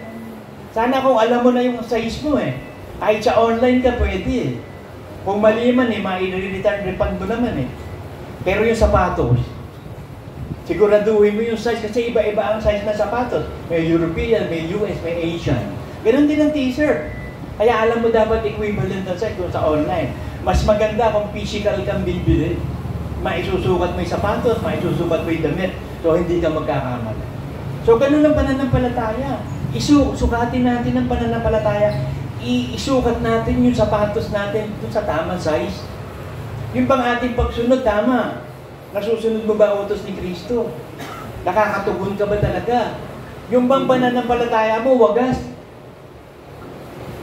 Sana kung alam mo na yung size mo eh. Kahit sa online ka, pwede eh. Kung mali man eh, ma-return refund mo naman eh. Pero yung sapatos, siguraduhin mo yung size kasi iba-iba ang size ng sapatos. May European, may US, may Asian. Ganon din ang t-shirt. Kaya alam mo dapat equivalent ng size kung sa online. Mas maganda kung physical kang bibili. Maisusukat mo yung sapatos, maisusukat mo yung damit. So hindi ka magkakamali. So ganun ang pananampalataya. Sukatin natin ang pananampalataya. Isukat natin yung sapatos natin dun sa tamang size. Yung bang ating pagsunod, tama. Nasusunod mo ba utos ni Kristo? Nakakatugon ka ba talaga? Yung bang pananampalataya mo, wagas?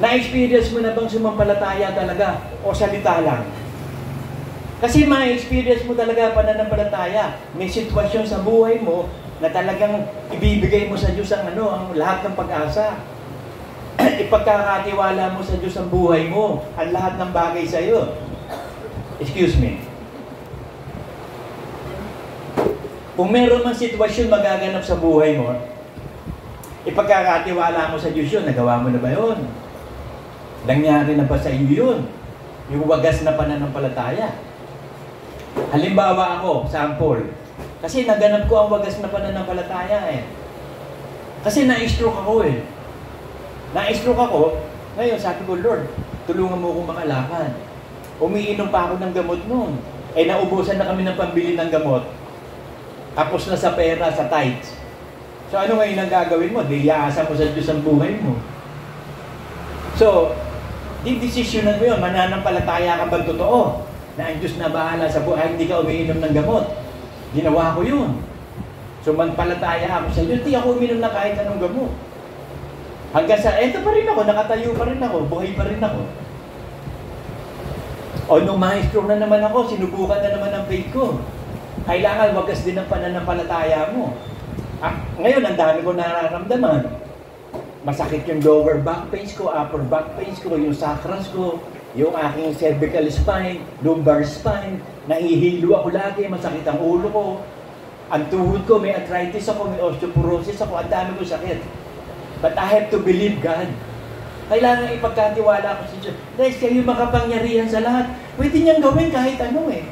Na-experience mo na bang sumampalataya talaga? O salita lang? Kasi ma-experience mo talaga pananampalataya. May sitwasyon sa buhay mo na talagang ibibigay mo sa Diyos ang lahat ng pag-asa. Ipagkakatiwala mo sa Diyos ang buhay mo, ang lahat ng bagay sa iyo. Excuse me. Kung meron mang sitwasyon magaganap sa buhay mo, ipagkakatiwala mo sa Diyos yun, nagawa mo na ba yun? Nangyari na ba sa iyo yun? Yung wagas na pananampalataya. Halimbawa ako, sample. Kasi naganap ko ang wagas na pananampalataya eh. Kasi na-stroke ako eh. Na-stroke ako, ngayon sabi ko, Lord, tulungan mo akong makalakad. Umiinom pa ako ng gamot noon. Eh naubusan na kami ng pambili ng gamot. Tapos na sa pera, sa tithes. So ano ngayon ang gagawin mo? Diyaasa mo sa Diyos ang buhay mo. So, di-desisyonan mo yun, mananampalataya ka ba totoo? Na ang Diyos na bahala sa buhay, hindi ka umiinom ng gamot. Ginawa ko yun. So, manpalataya ako sa Diyos, di ako uminom na kahit anong gamot. Hanggang sa, eto pa rin ako, nakatayo pa rin ako, buhay pa rin ako. O nung maestro na naman ako, sinubukan na naman ang faith ko. Kailangan wagas din ang pananampalataya mo. Ngayon, ang dami ko nararamdaman. Masakit yung lower back pains ko, upper back pains ko, yung sacras ko, yung aking cervical spine, lumbar spine, nahihilo ako lagi, masakit ang ulo ko, ang tuhod ko, may arthritis ako, may osteoporosis ako, ang dami ko sakit. But I have to believe God. Kailangan ipagkatiwala ko sa Diyos. Dahil kayo makapangyarihan sa lahat. Pwede niyang gawin kahit ano eh.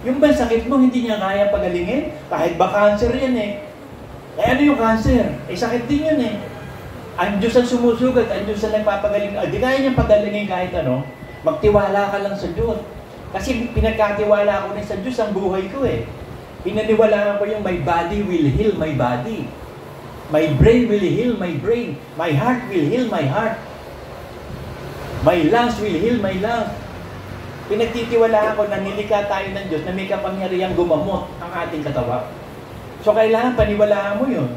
Yung ba sakit mo, hindi niya kaya pagalingin? Kahit ba cancer yan eh. Eh ano yung cancer? Eh sakit din yun eh. Ang Diyos ang sumusugat, ang Diyos ang nagpapagaling. Di kaya niyang pagalingin kahit ano. Magtiwala ka lang sa Diyos. Kasi pinagkatiwala ko na sa Diyos ang buhay ko eh. Pinaniwalaan ko yung my body will heal my body. My brain will heal my brain. My heart will heal my heart. My lungs will heal my lungs. Pinagtitiwalaan ko na nilikha tayo ng Diyos na may kapangyarihang gumamot ang ating katawan. So kailangan paniwalaan mo yun.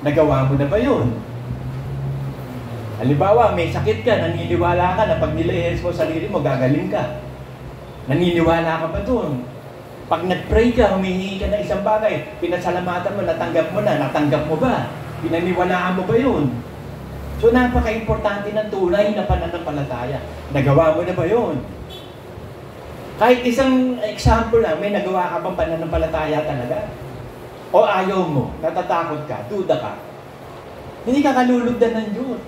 Nagawa mo na ba yun? Halimbawa, may sakit ka, naniniwala ka na pag nilahis mo sarili mo, gagaling ka. Naniniwala ka ba doon? Pag nag-pray ka, humihingi ka ng isang bagay, pinasalamatan mo, natanggap mo ba? Pinaniwalaan mo ba yun? So napaka-importante ng tunay na pananampalataya. Nagawa mo na ba yun? Kahit isang example lang, may nagawa ka bang pananampalataya talaga? O ayaw mo, natatakot ka, duda ka? Hindi ka kalulugdan ng Diyos.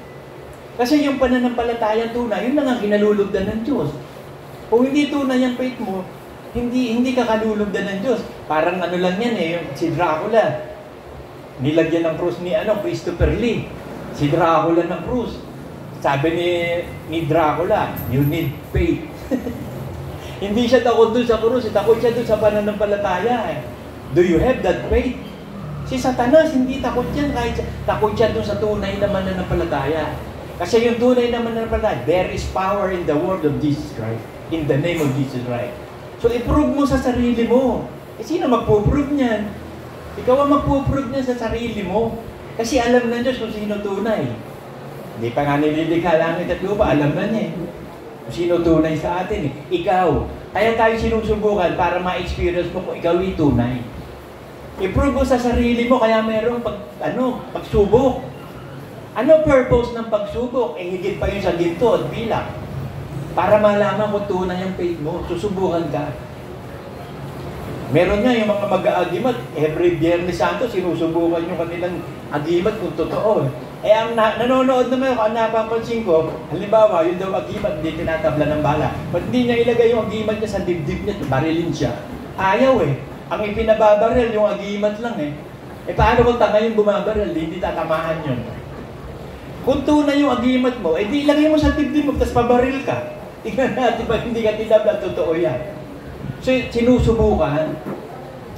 Kasi yung pananampalataya tunay, yun lang ang kinalulugdan ng Diyos. Kung hindi tunay ang faith mo, hindi ka kalulugdan ng Diyos. Parang ano lang yan yung si Dracula. Nilagyan ng krus ni Christopher Lee. Si Dracula ng krus. Sabi ni Dracula, you need faith. Hindi siya takot doon sa krus, takot siya doon sa pananampalataya. Do you have that faith? Si Satanas, hindi takot yan kahit takot siya doon sa tunay na mananampalataya. Kasi yung tunay na mananampalataya, there is power in the word of Jesus Christ. In the name of Jesus Christ. So, i-prove mo sa sarili mo. Sino magpo-prove niyan? Ikaw ang magpo-prove niyan sa sarili mo. Kasi alam na Diyos kung sino tunay. Hindi pa nga nililikha langit at lupa, alam na niya kung sino tunay sa atin Ikaw. Kaya tayo sinusubukan para ma-experience mo kung ikaw ay tunay. I-prove mo sa sarili mo, kaya mayroong pagsubok. Ano purpose ng pagsubok? Higit pa yun sa ginto at pilak. Para malaman kung tunay ang faith mo, susubukan ka. Meron nga yung mga mag-aagimat, every Biyernes Santo, sinusubukan yung kanilang agimat kung totoo. Ang nanonood naman ako, ang napapansin ko, halimbawa, yung daw agimat, hindi tinatabla ng bala. Ba't hindi niya ilagay yung agimat niya sa dibdib niya, barilin siya? Ayaw Ang ipinababaril, yung agimat lang paano kung tanga yung bumabaril, hindi tatamaan yun. Kung tunay yung agimat mo, di ilagay mo sa dibdib mo, tapos pabaril ka. Tingnan natin ba hindi ka tinabla, totoo yan. So,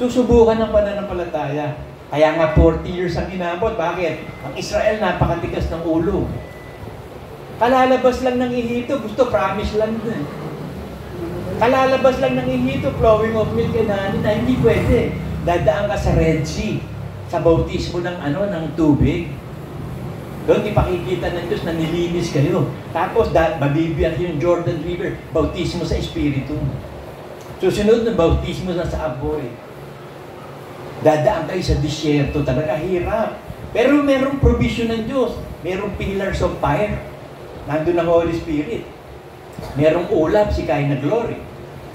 susubukan ng pananampalataya. Kaya nga 40 years ang inabot. Bakit? Ang Israel napakatigas ng ulo. Kalalabas lang ng Ehipto, gusto promise land Kalalabas lang ng Ehipto, flowing of milk and honey na hindi pwede. Dadaan ka sa Red Sea, sa bautismo ng tubig. Doon ipakikita ng Diyos na nilinis kayo. Tapos, mabibiyat yung Jordan River, bautismo sa Espiritu. Susunod ng bautismo sa apoy. Dadaan kayo sa disyerto, talaga hirap. Pero merong provision ng Diyos. Merong pillars of fire. Nandun ang Holy Spirit. Merong ulap, si kain na glory.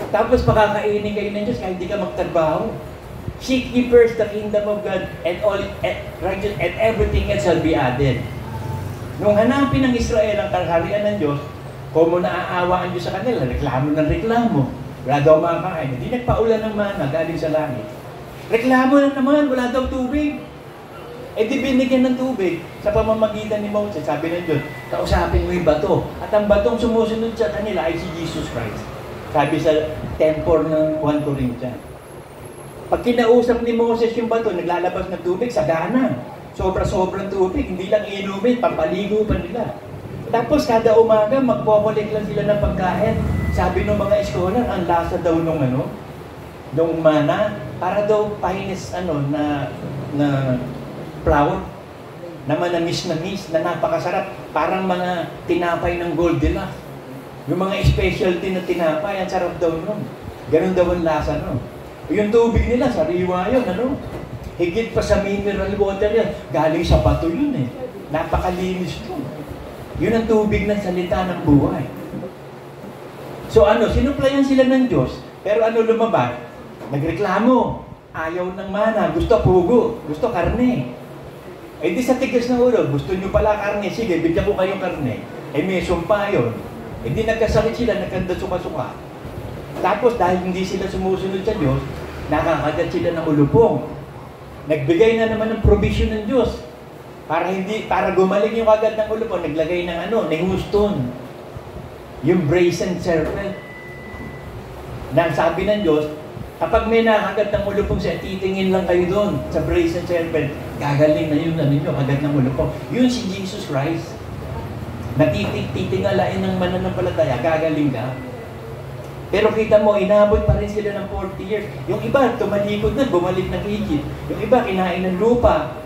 Tapos pakakainin kayo ng Diyos kahit hindi ka magtrabaho. Seek ye first the kingdom of God and everything else shall be added. Nung hanapin ng Israel ang kaharian ng Diyos, kung mo naaawa ang Diyos sa kanila, reklamo ng reklamo. Wala daw makakain. Hindi nagpaulan ng mana galing sa langit. Reklamo lang naman, wala daw tubig. Di binigyan ng tubig sa pamamagitan ni Moses. Sabi ng Diyos, kausapin mo yung bato. At ang batong sumusunod sa kanila ay si Jesus Christ. Sabi sa 10:4 ng 1 Corinthians. Pag kinausap ni Moses yung bato, naglalabas ng tubig, sagana. Sobra-sobrang tubig, hindi lang inumin, pampaligo pa nila. Tapos kada umaga, magpo-collect lang sila ng pagkain. Sabi ng mga scholar, ang lasa daw nung mana, para daw pahinis na flour, na manamis, na napakasarap, parang mga tinapay ng Goldilocks. Yung mga specialty na tinapay, ang sarap daw nun. Ganun daw ang lasa nun. Yung tubig nila, sariwa yun, higit pa sa mineral water yan. Galing sa bato yun Napakalinis yun. Yun ang tubig ng salita ng buhay. So sinuplayan sila ng Diyos, pero lumabas? Nagreklamo. Ayaw ng mana, gusto pugo, gusto karne. Di sa tigas ng ulo, gusto nyo pala karne, sige, bigyan ko kayong karne. May sumpa yun. Di nagkasakit sila, nagkanda-suka-suka. Tapos dahil hindi sila sumusunod sa Diyos, nakakagat sila ng ulupong. Nagbigay na naman ng provision ng Diyos. Para gumaling yung kagat ng ulupong, naglagay ng Houston. Yung brazen serpent. Na sabi ng Diyos, Kapag may nakagat ng ulupong siya, titingin lang kayo doon sa brazen serpent. Gagaling na yun na ninyo, kagat ng ulupong. Yun si Jesus Christ. Titingalain ng mananampalataya, gagaling ka. Pero kita mo, inabot pa rin sila ng 40 years. Yung iba, tumalikod na, bumalik ng Egypt. Yung iba, kinain ng lupa.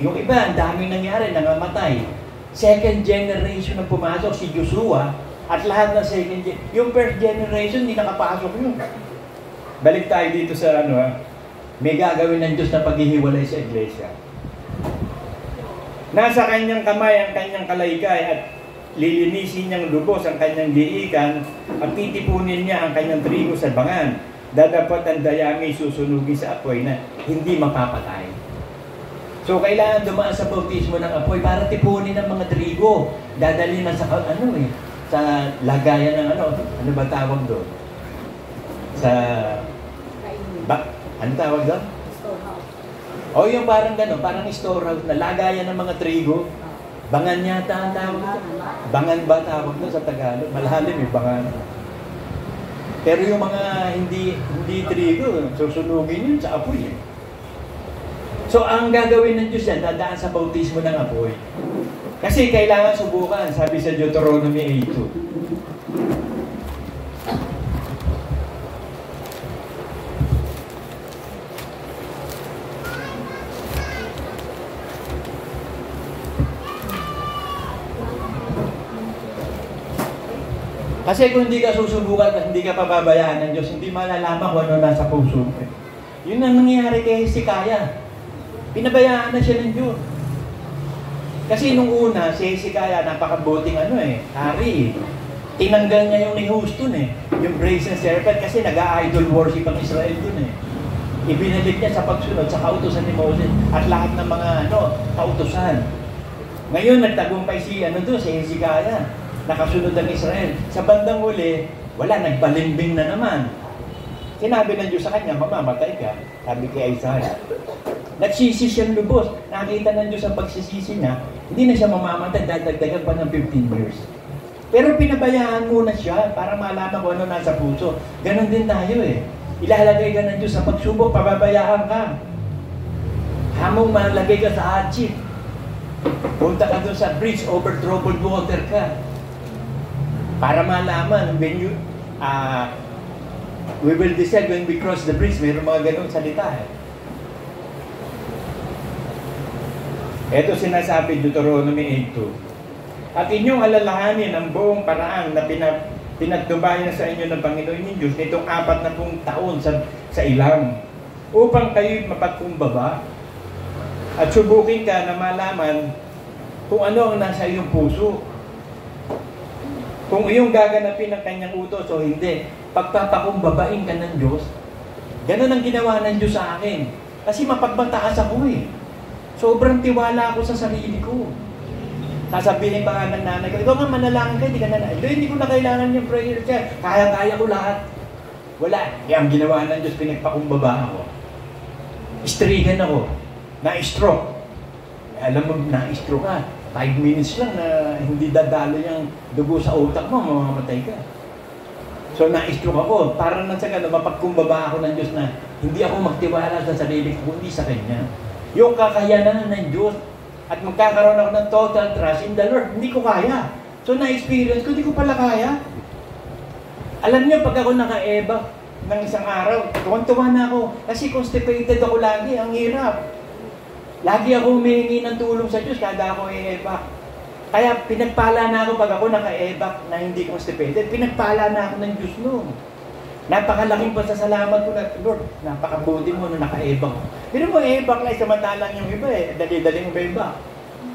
Yung iba, ang daming nangyari, nangamatay. Second generation na pumasok, si Joshua, at lahat ng second generation. Yung first generation, hindi nakapasok yun. Balik tayo dito sa may gagawin ng Diyos na paghihiwalay sa iglesia. Nasa kanyang kamay ang kanyang kalaykay at lilinisin niyang lubos ang kanyang diikan at titipunin niya ang kanyang trigo sa bangan. Dadapat ang dayami susunugin sa apoy na hindi mapapatay. So kailangan dumaan sa bautismo ng apoy para tipunin ang mga trigo. Dadalhin na sa sa lagayan ng ano ba tawag doon? Ano tawag doon? Storehouse. O yung parang gano'n, parang storehouse na lagayan ng mga trigo. Bangan yata ang tawag doon. Bangan ba tawag doon sa Tagalog? Malalim bangan. Pero yung mga hindi trigo, susunugin yun sa apoy. So ang gagawin ng Diyos yan, dadaan sa bautismo ng apoy. Kasi kailangan subukan, sabi sa Deuteronomy 8:2. Kasi kung hindi ka susubukan at hindi ka pababayaan ng Diyos, hindi malalaman kung ano nasa puso mo. Yun ang nangyayari kay Hezekiah. Pinabayaan na siya ng Diyos. Kasi nung una, si Hezekiah, napakabuting hari. Tinanggal niya yung Nehuston yung brazen serpent kasi nag-idol worship ang Israel dun Ibinalik niya sa pagsunod sa kautusan ni Moses at lahat ng mga kautusan. Ngayon, nagtagumpay si Hezekiah. Nakasunod ang Israel. Sa bandang huli, wala, nagbalimbing na naman. Sinabi ng Diyos sa kanya, mamamatay ka. Sabi kay Isaiah. Nagsisi siyang lubos. Nakita ng Diyos ang pagsisisi niya, hindi na siya mamamatay, dadagdagan pa ng 15 years. Pero pinabayaan muna siya para malaman kung ano nasa puso. Ganon din tayo Ilalagay ka ng Diyos sa pagsubok, pababayaan ka. Hamong malagay ka sa hardship. Punta ka doon sa bridge, over troubled water ka. Para malaman, when you, we will decide when we cross the bridge, mayroong mga ganong salita Ito sinasabi Deuteronomy 8:2. At inyong alalahanin ang buong paraan na pinagtubayan sa inyo ng Panginoon ninyong Diyos nitong 40 taon sa ilang upang kayo mapagkumbaba at subukin ka na malaman kung ano ang nasa iyong puso. Kung iyong gaganapin ang kanyang utos o hindi, pagpapakumbabain ka ng Diyos, ganun ang ginawa ng Diyos sa akin. Kasi mapagbataas ako Sobrang tiwala ako sa sarili ko. Sasabihin pa nga ng nanay ko, ikaw nga manalangin ka, hindi ka nanay. Hindi ko na kailangan yung prayer ka. Kaya-kaya ko lahat. Wala. Kaya ang ginawa ng Diyos, pinagpakumbaba ako. Strigan ako. Na-stroke. Alam mo, na-stroke ka. 5 minutes lang na hindi dadalo yung dugo sa utak mo, mamamatay ka. So na-stroke ako. Para nang sa gano'n, mapagkumbaba ako ng Diyos na hindi ako magtiwala sa sarili ko, kundi sa Kanya. Yung kakayanan ng Diyos at magkakaroon ako ng total trust in the Lord, hindi ko kaya. So na-experience ko, hindi ko pala kaya. Alam niyo, pag ako naka-eba ng isang araw, tuwan-tuwa na ako. Kasi constipated ako lagi, ang hirap. Lagi ako humihingi ng tulong sa Diyos kada ako i-evac. Kaya pinagpala na ako pag ako naka-evac na hindi constipated. Pinagpala na ako ng Diyos noon. Napakalaking pasasalamat ko na, Lord, napakabuti mo na naka-evac. Pero mo evac na samantalang yung iba dali-daling iba.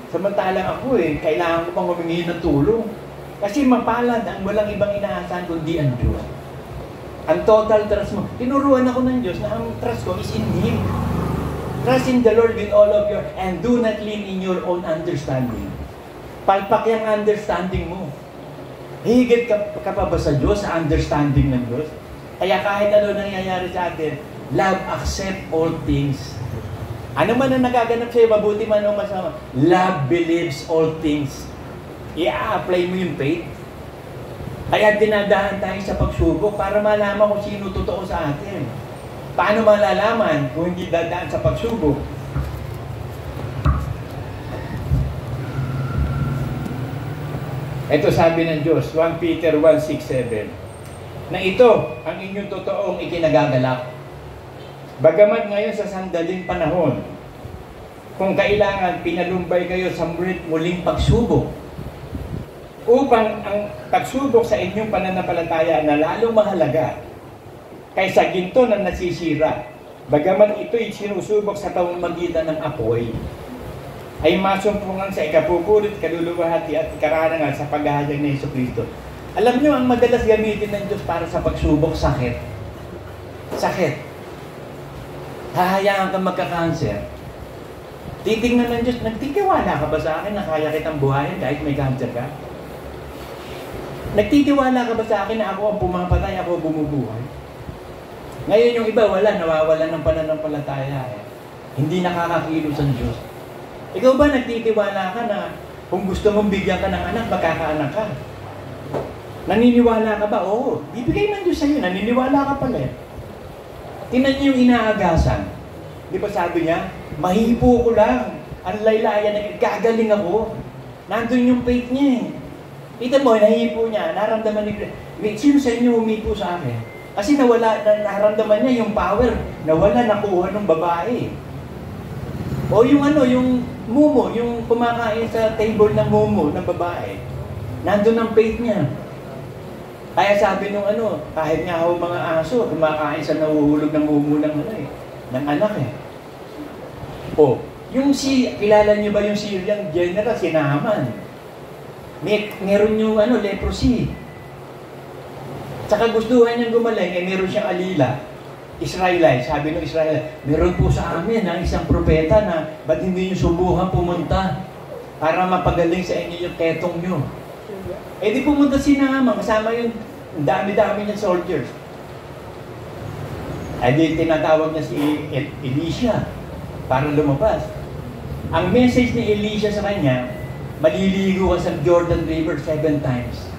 Samantalang ako kailangan ko pang humingi ng tulong. Kasi mapalad ang walang ibang inaasahan kundi ang Diyos. Ang total trust mo. Tinuruan ako ng Diyos na ang trust ko is in Him. Trust in the Lord with all of your, and do not lean in your own understanding. Palpak yung understanding mo. Higit ka pa ba sa Diyos, sa understanding ng Diyos? Kaya kahit ano nangyayari sa atin, love accept all things. Ano man ang nagaganap sa'yo, mabuti man o masama, love believes all things. I-apply mo yung faith. Kaya dinadahan tayo sa pagsubok para malaman kung sino totoo sa atin. Paano malalaman kung hindi dadaan sa pagsubok? Ito sabi ng Diyos, 1 Peter 1:6-7, na ito ang inyong totoong ikinagagalak. Bagamat ngayon sa sandaling panahon, kung kailangan pinalumbay kayo sa muling pagsubok, upang ang pagsubok sa inyong pananampalataya na lalong mahalaga kaysa ginto na nasisira, bagaman ito'y sinusubok sa pamamagitan ng apoy, ay masumpungan sa ikapupulit, kaluluwahati at karangalan sa paghahayag ni Jesucristo. Alam nyo, ang madalas gamitin ng Diyos para sa pagsubok, sakit. Sakit. Hahayaan kang magka-cancer. Titingnan ng Diyos, nagtitiwala ka ba sa akin na kaya kitang buhayin kahit may cancer ka? Nagtitiwala ka ba sa akin na ako ang pumapatay, ako bumubuhay? Ngayon yung iba, nawawalan ng pananampalataya. Hindi nakakakilos ang Diyos. Ikaw ba nagtitiwala ka na kung gusto mong bigyan ka ng anak, magkakaanak ka? Naniniwala ka ba? Oo. Bibigay ng Diyos sa'yo. Naniniwala ka pala eh. Tingnan niyo yung inaagasan. Di ba sabi niya, mahipo ko lang. Ang laylayan, gagaling ako. Nandun yung faith niya eh. Kita mo, nahipo niya, naramdaman ni wait, sino sa inyo humipo sa akin? Kasi naramdaman niya yung power, nakuha ng babae. O yung mumo, yung kumakain sa table ng mumo ng babae. Nandun ang faith niya. Kaya sabi nung kahit nga ho mga aso, kumakain sa nahuhulog ng mumo ng anak eh. O, kilala niyo ba yung Syrian general, si Naaman? Meron yung leprosy. Tsaka gustuhan niyang gumaling, meron siyang alila. Israelite, sabi ng Israel, meron po sa amin ang isang propeta na ba't hindi niyo subukan pumunta para mapagaling sa inyo yung ketong niyo? Di pumunta si Naaman, kasama yung dami-dami niyang soldiers. Di tinatawag na si Elisha para lumabas. Ang message ni Elisha sa kanya, maliligo ka sa Jordan River 7 times.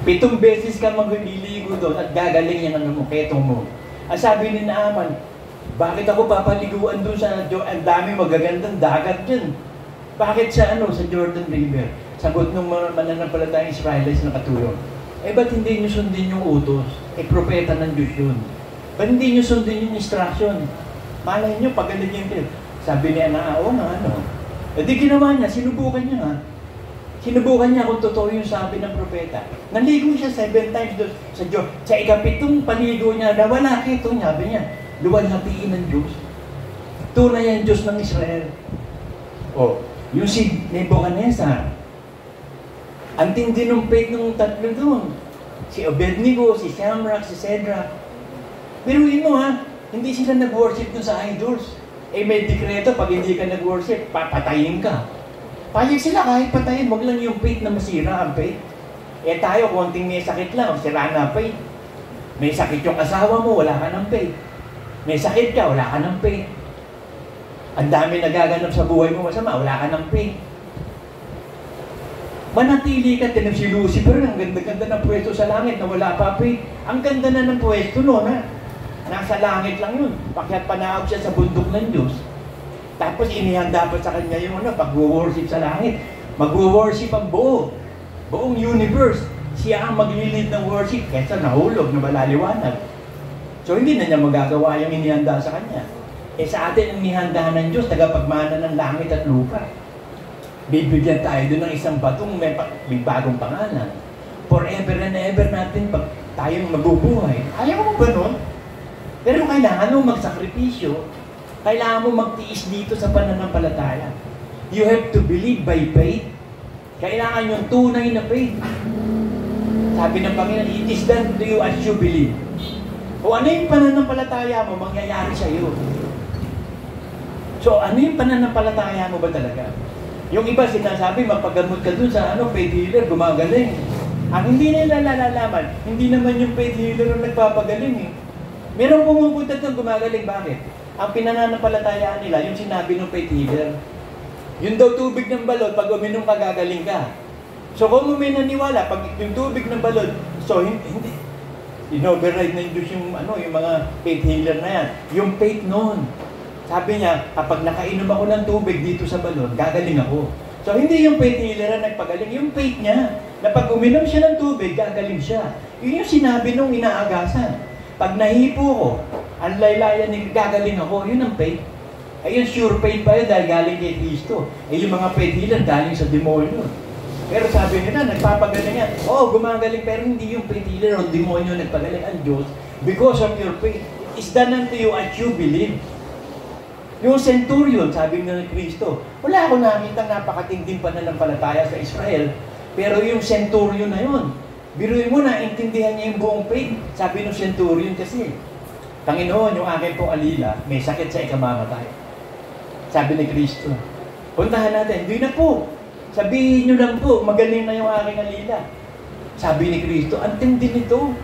7 beses ka magliligo doon at gagaling yan ang ketong mo. Ang sabi ni Naaman, bakit ako papaliguan doon sa ang dami magagandang dagat dyan? Bakit sa Jordan River? Sagot ng mga mananampalatayang Israelites na katulong. Ba't hindi nyo sundin yung utos? Propeta ng Diyos yun. Ba't hindi nyo sundin yung instruction? Malay nyo, pagaligin kayo. Sabi niya na, di ginawa niya, sinubukan niya nga. Sinubukan niya kung totoo yung sabi ng propeta. Naligo siya 7 times doon sa Diyos. Sa ikapitong paligo niya, nawala ketong niya. Sabi niya, luwalhatiin ng Diyos. Tunay ang Diyos ng Israel. Yung si Nebuchadnezzar, ang tindi ng faith ng tatlo doon. Si Abednego, si Shamrock, si Shadrach. Pero mo hindi sila nag-worship doon sa idols. May dekreto, pag hindi ka nag-worship, papatayin ka. Payag sila kahit patayin, wag lang yung faith na masira ang faith. Tayo, konting may sakit lang, sira na faith. May sakit yung asawa mo, wala ka ng faith. May sakit ka, wala ka ng faith. Ang dami nagaganap sa buhay mo masama, wala ka ng faith. Manatili ka, tinag si Lucifer, ang ganda-ganda ng pwesto sa langit na wala pa faith. Ang ganda na ng pwesto nasa langit lang yun. Pakyat panaog siya sa bundok ng Diyos. Tapos inihanda pa sa kanya yung pag-worship sa langit. Mag-worship ang buong universe. Siya ang maglilid ng worship kaysa nahulog na malaliwanag. So hindi na niya magagawa yung inihanda sa kanya. Sa atin ang inihandahan ng Diyos, tagapagmana ng langit at lupa. Bibigyan tayo doon ng isang batong may bagong pangalan. Forever and ever natin pag tayong mabubuhay. Ayaw mo ba nun? Pero kailangan mo magsakripisyo. Kailangan mo magtiis dito sa pananampalataya. You have to believe by faith. Kailangan yung tunay na faith. Sabi ng Panginoon, it is done to you as you believe. O ano yung pananampalataya mo, mangyayari sa iyo. So ano yung pananampalataya mo ba talaga? Yung iba sinasabi, mapagamot ka dun sa faith healer, gumagaling. Ang hindi nila nalalaman, hindi naman yung faith healer ang nagpapagaling eh. Meron pumupunta doon gumagaling, bakit? Ang pinananampalatayaan nila, yung sinabi ng faith healer. Yun daw tubig ng balot, pag uminom ka, gagaling ka. So kung may naniwala, pag yung tubig ng balot, so hindi Inoverride ng Diyos yung, yung mga faith healer na yan. Yung faith noon. Sabi niya, kapag nakainom ako ng tubig dito sa balon, gagaling ako. So, hindi yung faith healer na nagpagaling, yung faith niya, na pag uminom siya ng tubig, gagaling siya. Yun yung sinabi nung inaagasan. Pag nahipo ko, ang laylayan ni gagaling ako, yun ang faith. Ay, yung sure faith pa yun dahil galing kay Kristo. Yung mga faith healer galing sa demonyo. Pero sabi nila, nagpapagaling yan. Oo, gumagaling, pero hindi yung faith healer o demonyo nagpagaling. Ang Diyos, because of your faith, is done unto you as you believe. Yung centurion, sabi nga ng Kristo, wala akong nakita napakatinding pananampalataya sa Israel, pero yung centurion na yun, biruin mo na, intindihan niya yung buong faith. Sabi ng centurion kasi, Panginoon, yung akin pong alila, may sakit sa ikamamatay. Sabi ni Kristo, puntahan natin, hindi na po. Sabihin nyo lang po, magaling na yung aking alila. Sabi ni Kristo, ang tindi nito.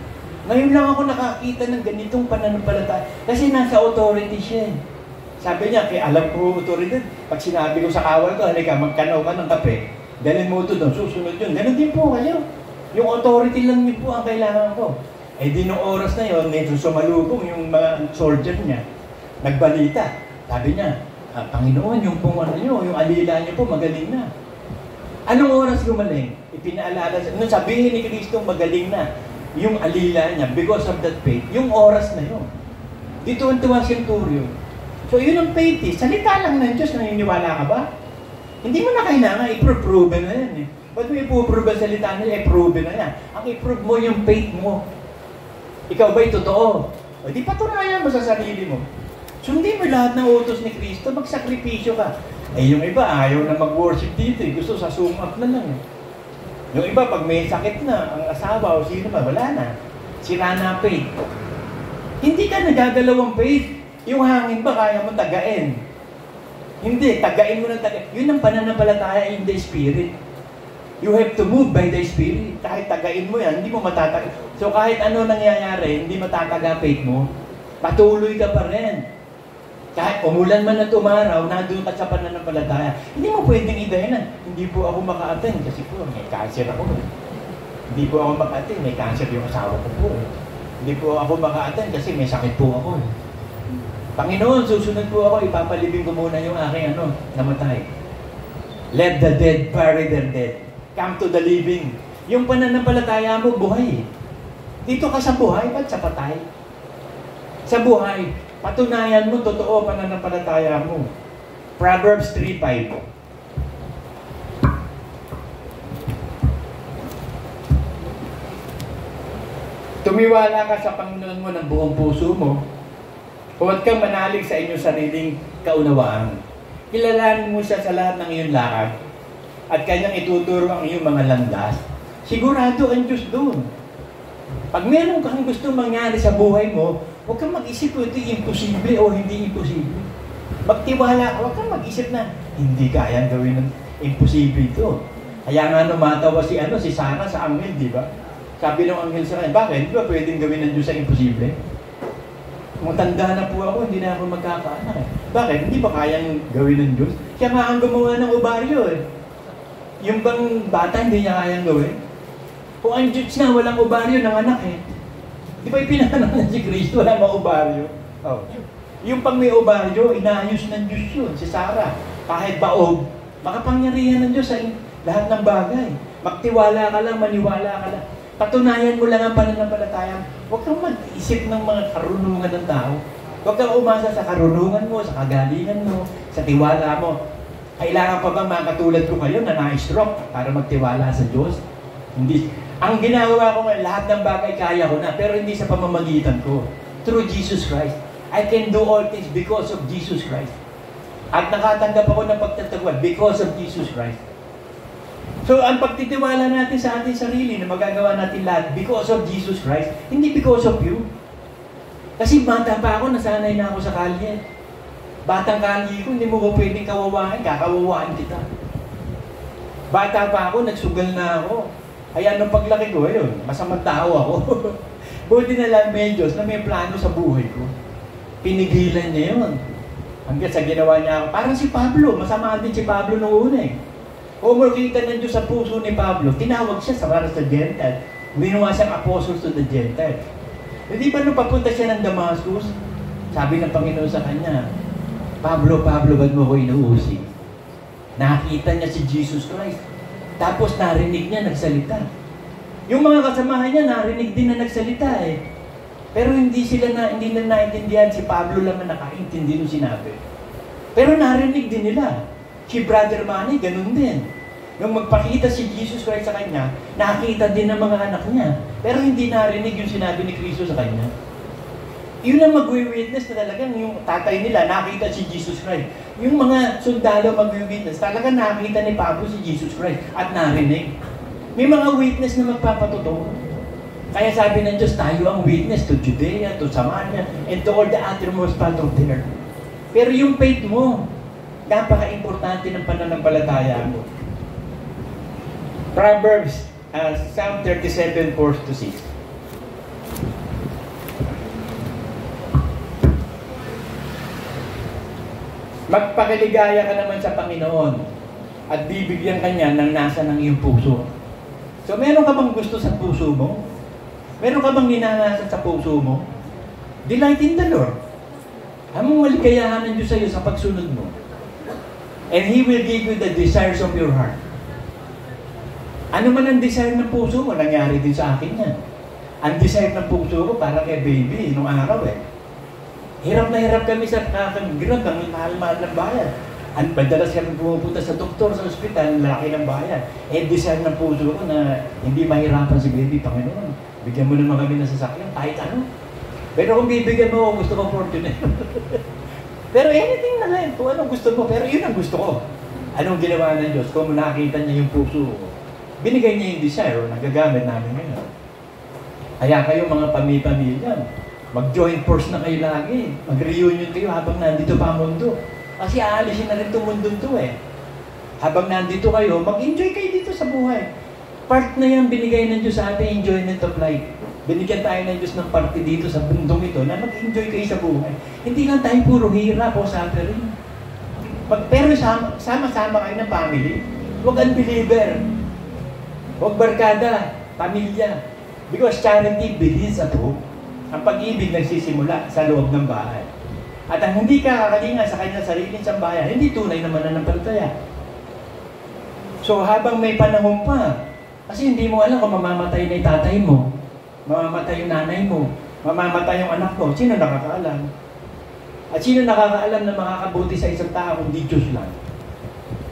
Ngayon lang ako nakakita ng ganitong pananampalataya. Kasi nasa authority siya. Sabi niya, kaya alam ko authority, pag sinabi ko sa kawal ko, halika, magkanaw ka ng kape, dalhin mo ito doon, susunod yun. Ganun din po kayo. Yung authority lang yun po ang kailangan ko. Eh di nung oras na yun, medyo sumalubong yung mga soldier niya. Nagbalita. Sabi niya, Panginoon, yung pong yung alila niyo po, magaling na. Anong oras gumaling? Ipinaalala siya. Nung sabihin ni Kristo, magaling na yung alila niya because of that faith, yung oras na yun. Dito ang tuwa centurion. So yun ang faith eh. Salita lang ng Diyos, naniniwala ka ba? Hindi mo na kailangan, i-prove na yan eh. Ba't mo i-prove ang salita nila? I-prove na yan. Ang i-prove mo yung faith mo. Ikaw ba'y totoo? O di patunayan mo sa sarili mo. Sundin mo lahat ng utos ni Kristo, magsakripisyo ka. Eh yung iba, ayaw na mag-worship dito eh. Gusto sa zoom up na lang eh. Yung iba, pag may sakit na, ang asawa o sino ba, wala na. Sira na faith. Hindi ka nagagalaw ang faith. Yung hangin ba, kaya mo tagain? Hindi, tagain mo ng tagain. Yun ang pananampalataya in the Spirit. You have to move by the Spirit. Kahit tagain mo yan, hindi mo matataga. So kahit ano nangyayari, hindi matataga faith mo, patuloy ka pa rin. Kahit umulan man at umaraw, nandun ka sa pananampalataya. Hindi mo pwedeng idahilan. Hindi po ako maka-attend kasi po may cancer ako. Hindi po ako maka-attend, may cancer yung asawa ko po. Hindi po ako maka-attend kasi may sakit po ako. Panginoon, susunod po ako, ipapalibing ko muna yung aking namatay. Let the dead bury their dead. Come to the living. Yung pananampalataya mo, buhay. Dito ka sa buhay, ba't sa patay? Sa buhay, patunayan mo, totoo pananampalataya mo. Proverbs 3:5. Tumiwala ka sa Panginoon mo ng buong puso mo. Huwag kang manalig sa inyong sariling kaunawaan. Kilalanin mo siya sa lahat ng iyong lakad at kanyang ituturo ang iyong mga landas. Sigurado ang Diyos doon. Pag meron kang gusto mangyari sa buhay mo, huwag kang mag-isip kung ito imposible o hindi imposible. Magtiwala ka, huwag kang mag-isip na hindi kayang gawin ng imposible ito. Kaya nga numatawa si Sarah sa anghel, di ba? Sabi ng anghel sa kanya, bakit? Di ba pwedeng gawin ng Diyos sa imposible? Matanda na po ako, hindi na ako magkakaanak eh. Bakit? Hindi ba kayang gawin ng Diyos? Siya nga ang gumawa ng ovaryo eh. Yung bang bata hindi niya kayang gawin? Kung ang Diyos na walang ovaryo ng anak eh. Di ba ipinahanap na si Kristo, walang mga ovaryo? Oh. Yung pang may ovaryo, inaayos ng Diyos yun, si Sarah. Kahit baog, makapangyarihan ng Diyos sa lahat ng bagay. Magtiwala ka lang, maniwala ka lang. Patunayan mo lang ang pananampalataya. Huwag kang mag-isip ng mga karunungan ng tao. Huwag kang umasa sa karunungan mo, sa kagalingan mo, sa tiwala mo. Kailangan pa bang mga katulad ko kayo na na-stroke para magtiwala sa Diyos? Hindi. Ang ginagawa ko ngayon, lahat ng bagay kaya ko na, pero hindi sa pamamagitan ko. Through Jesus Christ. I can do all things because of Jesus Christ. At nakatanggap ako ng pagtatagwan because of Jesus Christ. So, ang pagtitiwala natin sa ating sarili na magagawa natin lahat because of Jesus Christ, hindi because of you. Kasi bata pa ako, nasanay na ako sa kalye. Batang kalye ko, hindi mo ko pwedeng kawawain, kakawawain kita. Bata pa ako, nagsugal na ako. Kaya nung paglaki ko, ayun, masamang tao ako. Buti na lang may Diyos na may plano sa buhay ko. Pinigilan niya yun. Hanggang sa ginawa niya ako. Parang si Pablo, masama din si Pablo noong una eh. Kung makita ng Diyos sa puso ni Pablo, tinawag siya sa para sa Gentile. Ginawa siyang apostles to the Gentile. Hindi ba nung papunta siya ng Damascus, sabi ng Panginoon sa kanya, Pablo, Pablo, ba't mo ko inuusig? Nakita niya si Jesus Christ. Tapos narinig niya, nagsalita. Yung mga kasamahan niya, narinig din na nagsalita eh. Pero hindi na naintindihan, si Pablo lang na nakaintindi nung sinabi. Pero narinig din nila. Si Brother Manny, ganun din. Nung magpakita si Jesus Christ sa kanya, nakita din ng mga anak niya. Pero hindi narinig yung sinabi ni Cristo sa kanya. Yun ang magwi-witness na talagang yung tatay nila, nakita si Jesus Christ. Yung mga sundalo magwi-witness, talagang nakita ni Pablo si Jesus Christ at narinig. May mga witness na magpapatotoo. Kaya sabi ng Diyos, tayo ang witness to Judea, to Samaria, and to all the uttermost part of the earth. Pero yung faith mo, napaka-importante ng pananampalataya mo. Proverbs, Psalm 37, 4-6. Magpakiligaya ka naman sa Panginoon at bibigyan ka niya ng nasa ng iyong puso. So, meron ka bang gusto sa puso mo? Meron ka bang ninanasa sa puso mo? Delight in the Lord. Among maligayahan ng Diyos sa iyo sa pagsunod mo. And He will give you the desires of your heart. Ano man ang desire ng puso mo, nangyari din sa akin yan. Ang desire ng puso ko, para kay baby, nung araw eh. Hirap na hirap kami sa kakagrab ng mahal-mahal ng bayan. Madalas kami pumupunta sa doktor, sa ospital, laki ng bayan. Eh, desire ng puso ko na hindi mahirapan si baby, Panginoon. Bigyan mo naman kami ng sasakyan, kahit ano. Pero kung bibigyan mo, gusto ko fortune. Pero anything na lang, kung anong gusto mo, pero yun ang gusto ko. Anong ginawa ng Diyos? Kung nakita niya yung puso ko, binigay niya yung desire, nagagamit namin ngayon. Kaya kayo mga pamilya, mag-join force na kayo lagi. Mag-reunion kayo habang nandito pa ang mundo. Kasi aalisin na rin itong mundo to eh. Habang nandito kayo, mag-enjoy kayo dito sa buhay. Part na yan binigay ng Diyos sa ating enjoyment of life. Binigyan tayo ng Diyos ng parte dito sa bundong ito na mag-enjoy kayo sa buhay. Hindi lang tayo puro hirap o suffering. Pero sama-sama kayo ng family. Huwag unbeliever. Huwag barkada, pamilya. Because charity begins at home. Ang pag-ibig nagsisimula sa loob ng bahay. At ang hindi ka kakalinga sa kanyang sariling sambahayan, hindi tunay na mananampalataya. So habang may panahon pa, kasi hindi mo alam kung mamamatay na yung tatay mo, mamamatay yung nanay mo, mamamatay yung anak mo, sino nakakaalam? At sino nakakaalam na makakabuti sa isang tao kundi Diyos lang?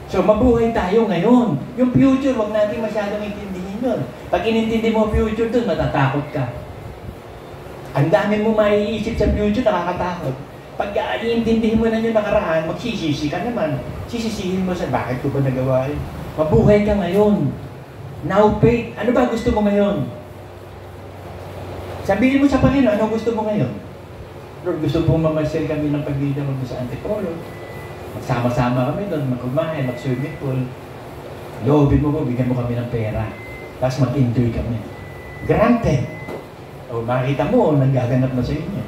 So mabuhay tayo ngayon. Yung future, wag natin masyadong intindihin yun. Pag inintindi mo future doon, matatakot ka. Ang dami mo maiisip sa future, nakakatakot. Pag iintindihin mo na yung nakaraan, magsisisi ka naman. Sisisihin mo sa bakit ko ba nagawa yun? Mabuhay ka ngayon. Now faith. Ano ba gusto mo ngayon? Sabihin mo sa Panginoon, ano gusto mo ngayon? Lord, gusto pong mamasyal kami ng paglida mo sa Antipolo. Magsama-sama kami doon, magkumain, mag-swimming pool. Loobin mo po, bigyan mo kami ng pera. Tapos mag-enjoy kami. Granted. O makita mo, nagaganap na sa inyo.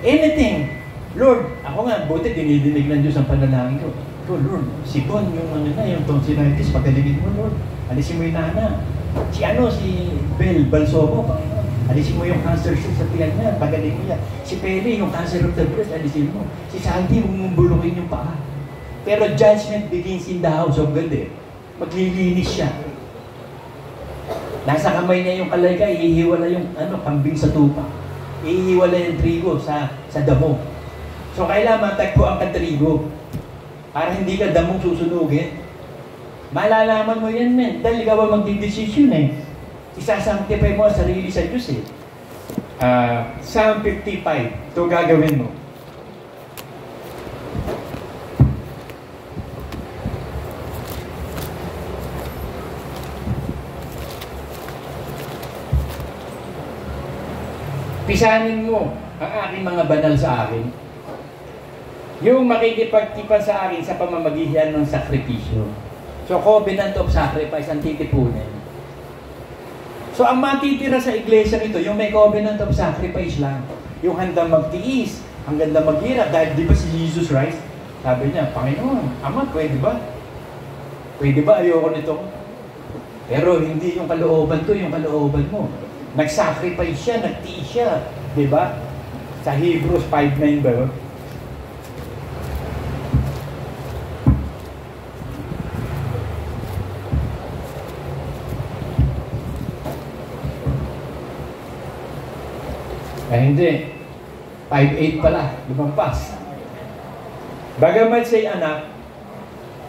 Anything. Lord, ako nga, buti dinidinig ng Diyos ang panalangin ko. Lord, si Bon, yung tonsillitis, pagalingin mo, Lord. Alisin mo yung nana. Si Bel Balsomo, Panginoon. Alisin mo yung cancer sa tiyan niya, pagaling niya. Si Pele, yung cancer of the breast, alisin mo. Si Santi, bumumbulukin yung paa. Pero judgment begins in the house of God eh. Maglilinis siya. Nasa kamay niya yung kalayka, ihiwala yung kambing sa tupa. Ihiwala yung trigo sa damo. So kailangan matagpuan ka trigo. Para hindi ka damong susunugin. Malalaman mo yan, men. Dahil ikaw ang magdidesisyon eh. Isasanctify mo ang sarili sa Diyos eh. Psalm 55. Ito gagawin mo. Pisanin mo ang aking mga banal sa akin. Yung makikipagtipan sa akin sa pamamagitan ng sakripisyo. So, covenant of sacrifice ang titipunin. So, ang matitira sa iglesia nito, yung may covenant of sacrifice lang. Yung handang magtiis, ang ganda maghirap. Dahil di ba si Jesus Christ, sabi niya, Panginoon, Ama, pwede ba? Pwede ba? Ayoko nito. Pero hindi yung kalooban ko, yung kalooban mo. Nag-sacrifice siya, nagtiis siya. Di ba? Sa Hebrews 5:9 ba yun? Hindi. 5:8 pala. Lumampas. Bagamat siya'y anak,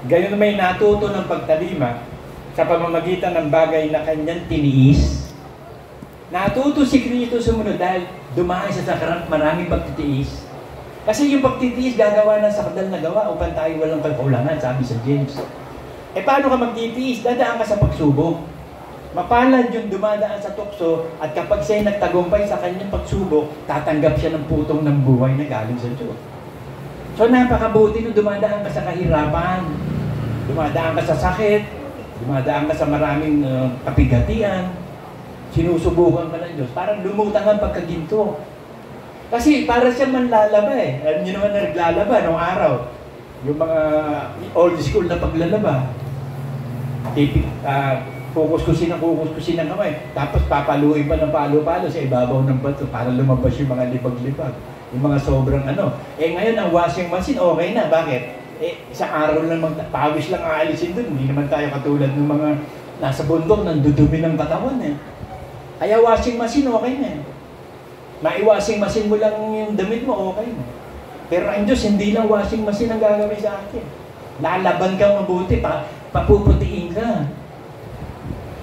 gayon may natuto ng pagtalima sa pamamagitan ng bagay na kanyang tiniis. Natuto si Kristo sumunod dahil dumaan siya sa maraming pagtitiis. Kasi yung pagtitiis gagawa ng sakdal na gawa upang tayo walang kakulangan, sabi sa James. Paano ka magtitiis? Dadaan ka sa pagsubok. Mapalad yung dumadaan sa tukso at kapag siya'y nagtagumpay sa kanyang pagsubok, tatanggap siya ng putong ng buhay na galing sa Diyos. So napakabuti nung dumadaan ka sa kahirapan, dumadaan ka sa sakit, dumadaan ka sa maraming kapigatian, sinusubukan ka ng Diyos, parang lumutang ang pagkaginto. Kasi para siya manlalaba eh. Alam niyo naman na naglalaba noong araw. Yung mga old school na paglalaba. Kukuskusin ang kamay. Tapos papaluin pa ng palo-palo sa ibabaw ng bato para lumabas yung mga libag-libag. Yung mga sobrang ano. Ngayon ang washing machine, okay na. Bakit? Isang araw lang pawis lang aalisin dun. Hindi naman tayo katulad ng mga nasa bundok nang dudumi ng katawan eh. Kaya washing machine, okay na eh. Mai-washing machine mo lang yung damit mo, okay na. Pero ang Diyos, hindi lang washing machine ang gagawin sa akin. Lalaban ka mabuti, papuputiin ka.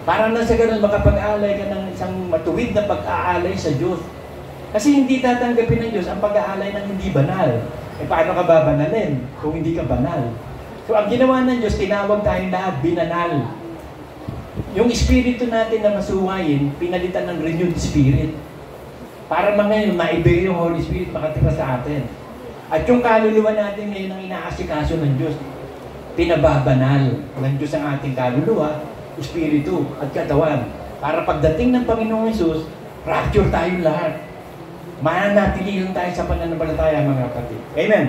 Para na sa ganun, makapag-alay ka ng isang matuwid na pag-aalay sa Diyos. Kasi hindi tatanggapin ng Diyos ang pag-aalay ng hindi banal. Paano ka babanalin kung hindi ka banal? So ang ginawa ng Diyos, tinawag tayong lahat binanal. Yung espiritu natin na masuwayin, pinalitan ng renewed spirit. Para ngayon, maibigay yung Holy Spirit makatira sa atin. At yung kaluluwa natin ngayon ang inaasikaso ng Diyos, pinababanal ng Diyos ang ating kaluluwa, espiritu at katawan. Para pagdating ng Panginoong Hesus, rapture tayo lahat. Mananatili lang tayo sa pananampalataya, mga kapatid. Amen.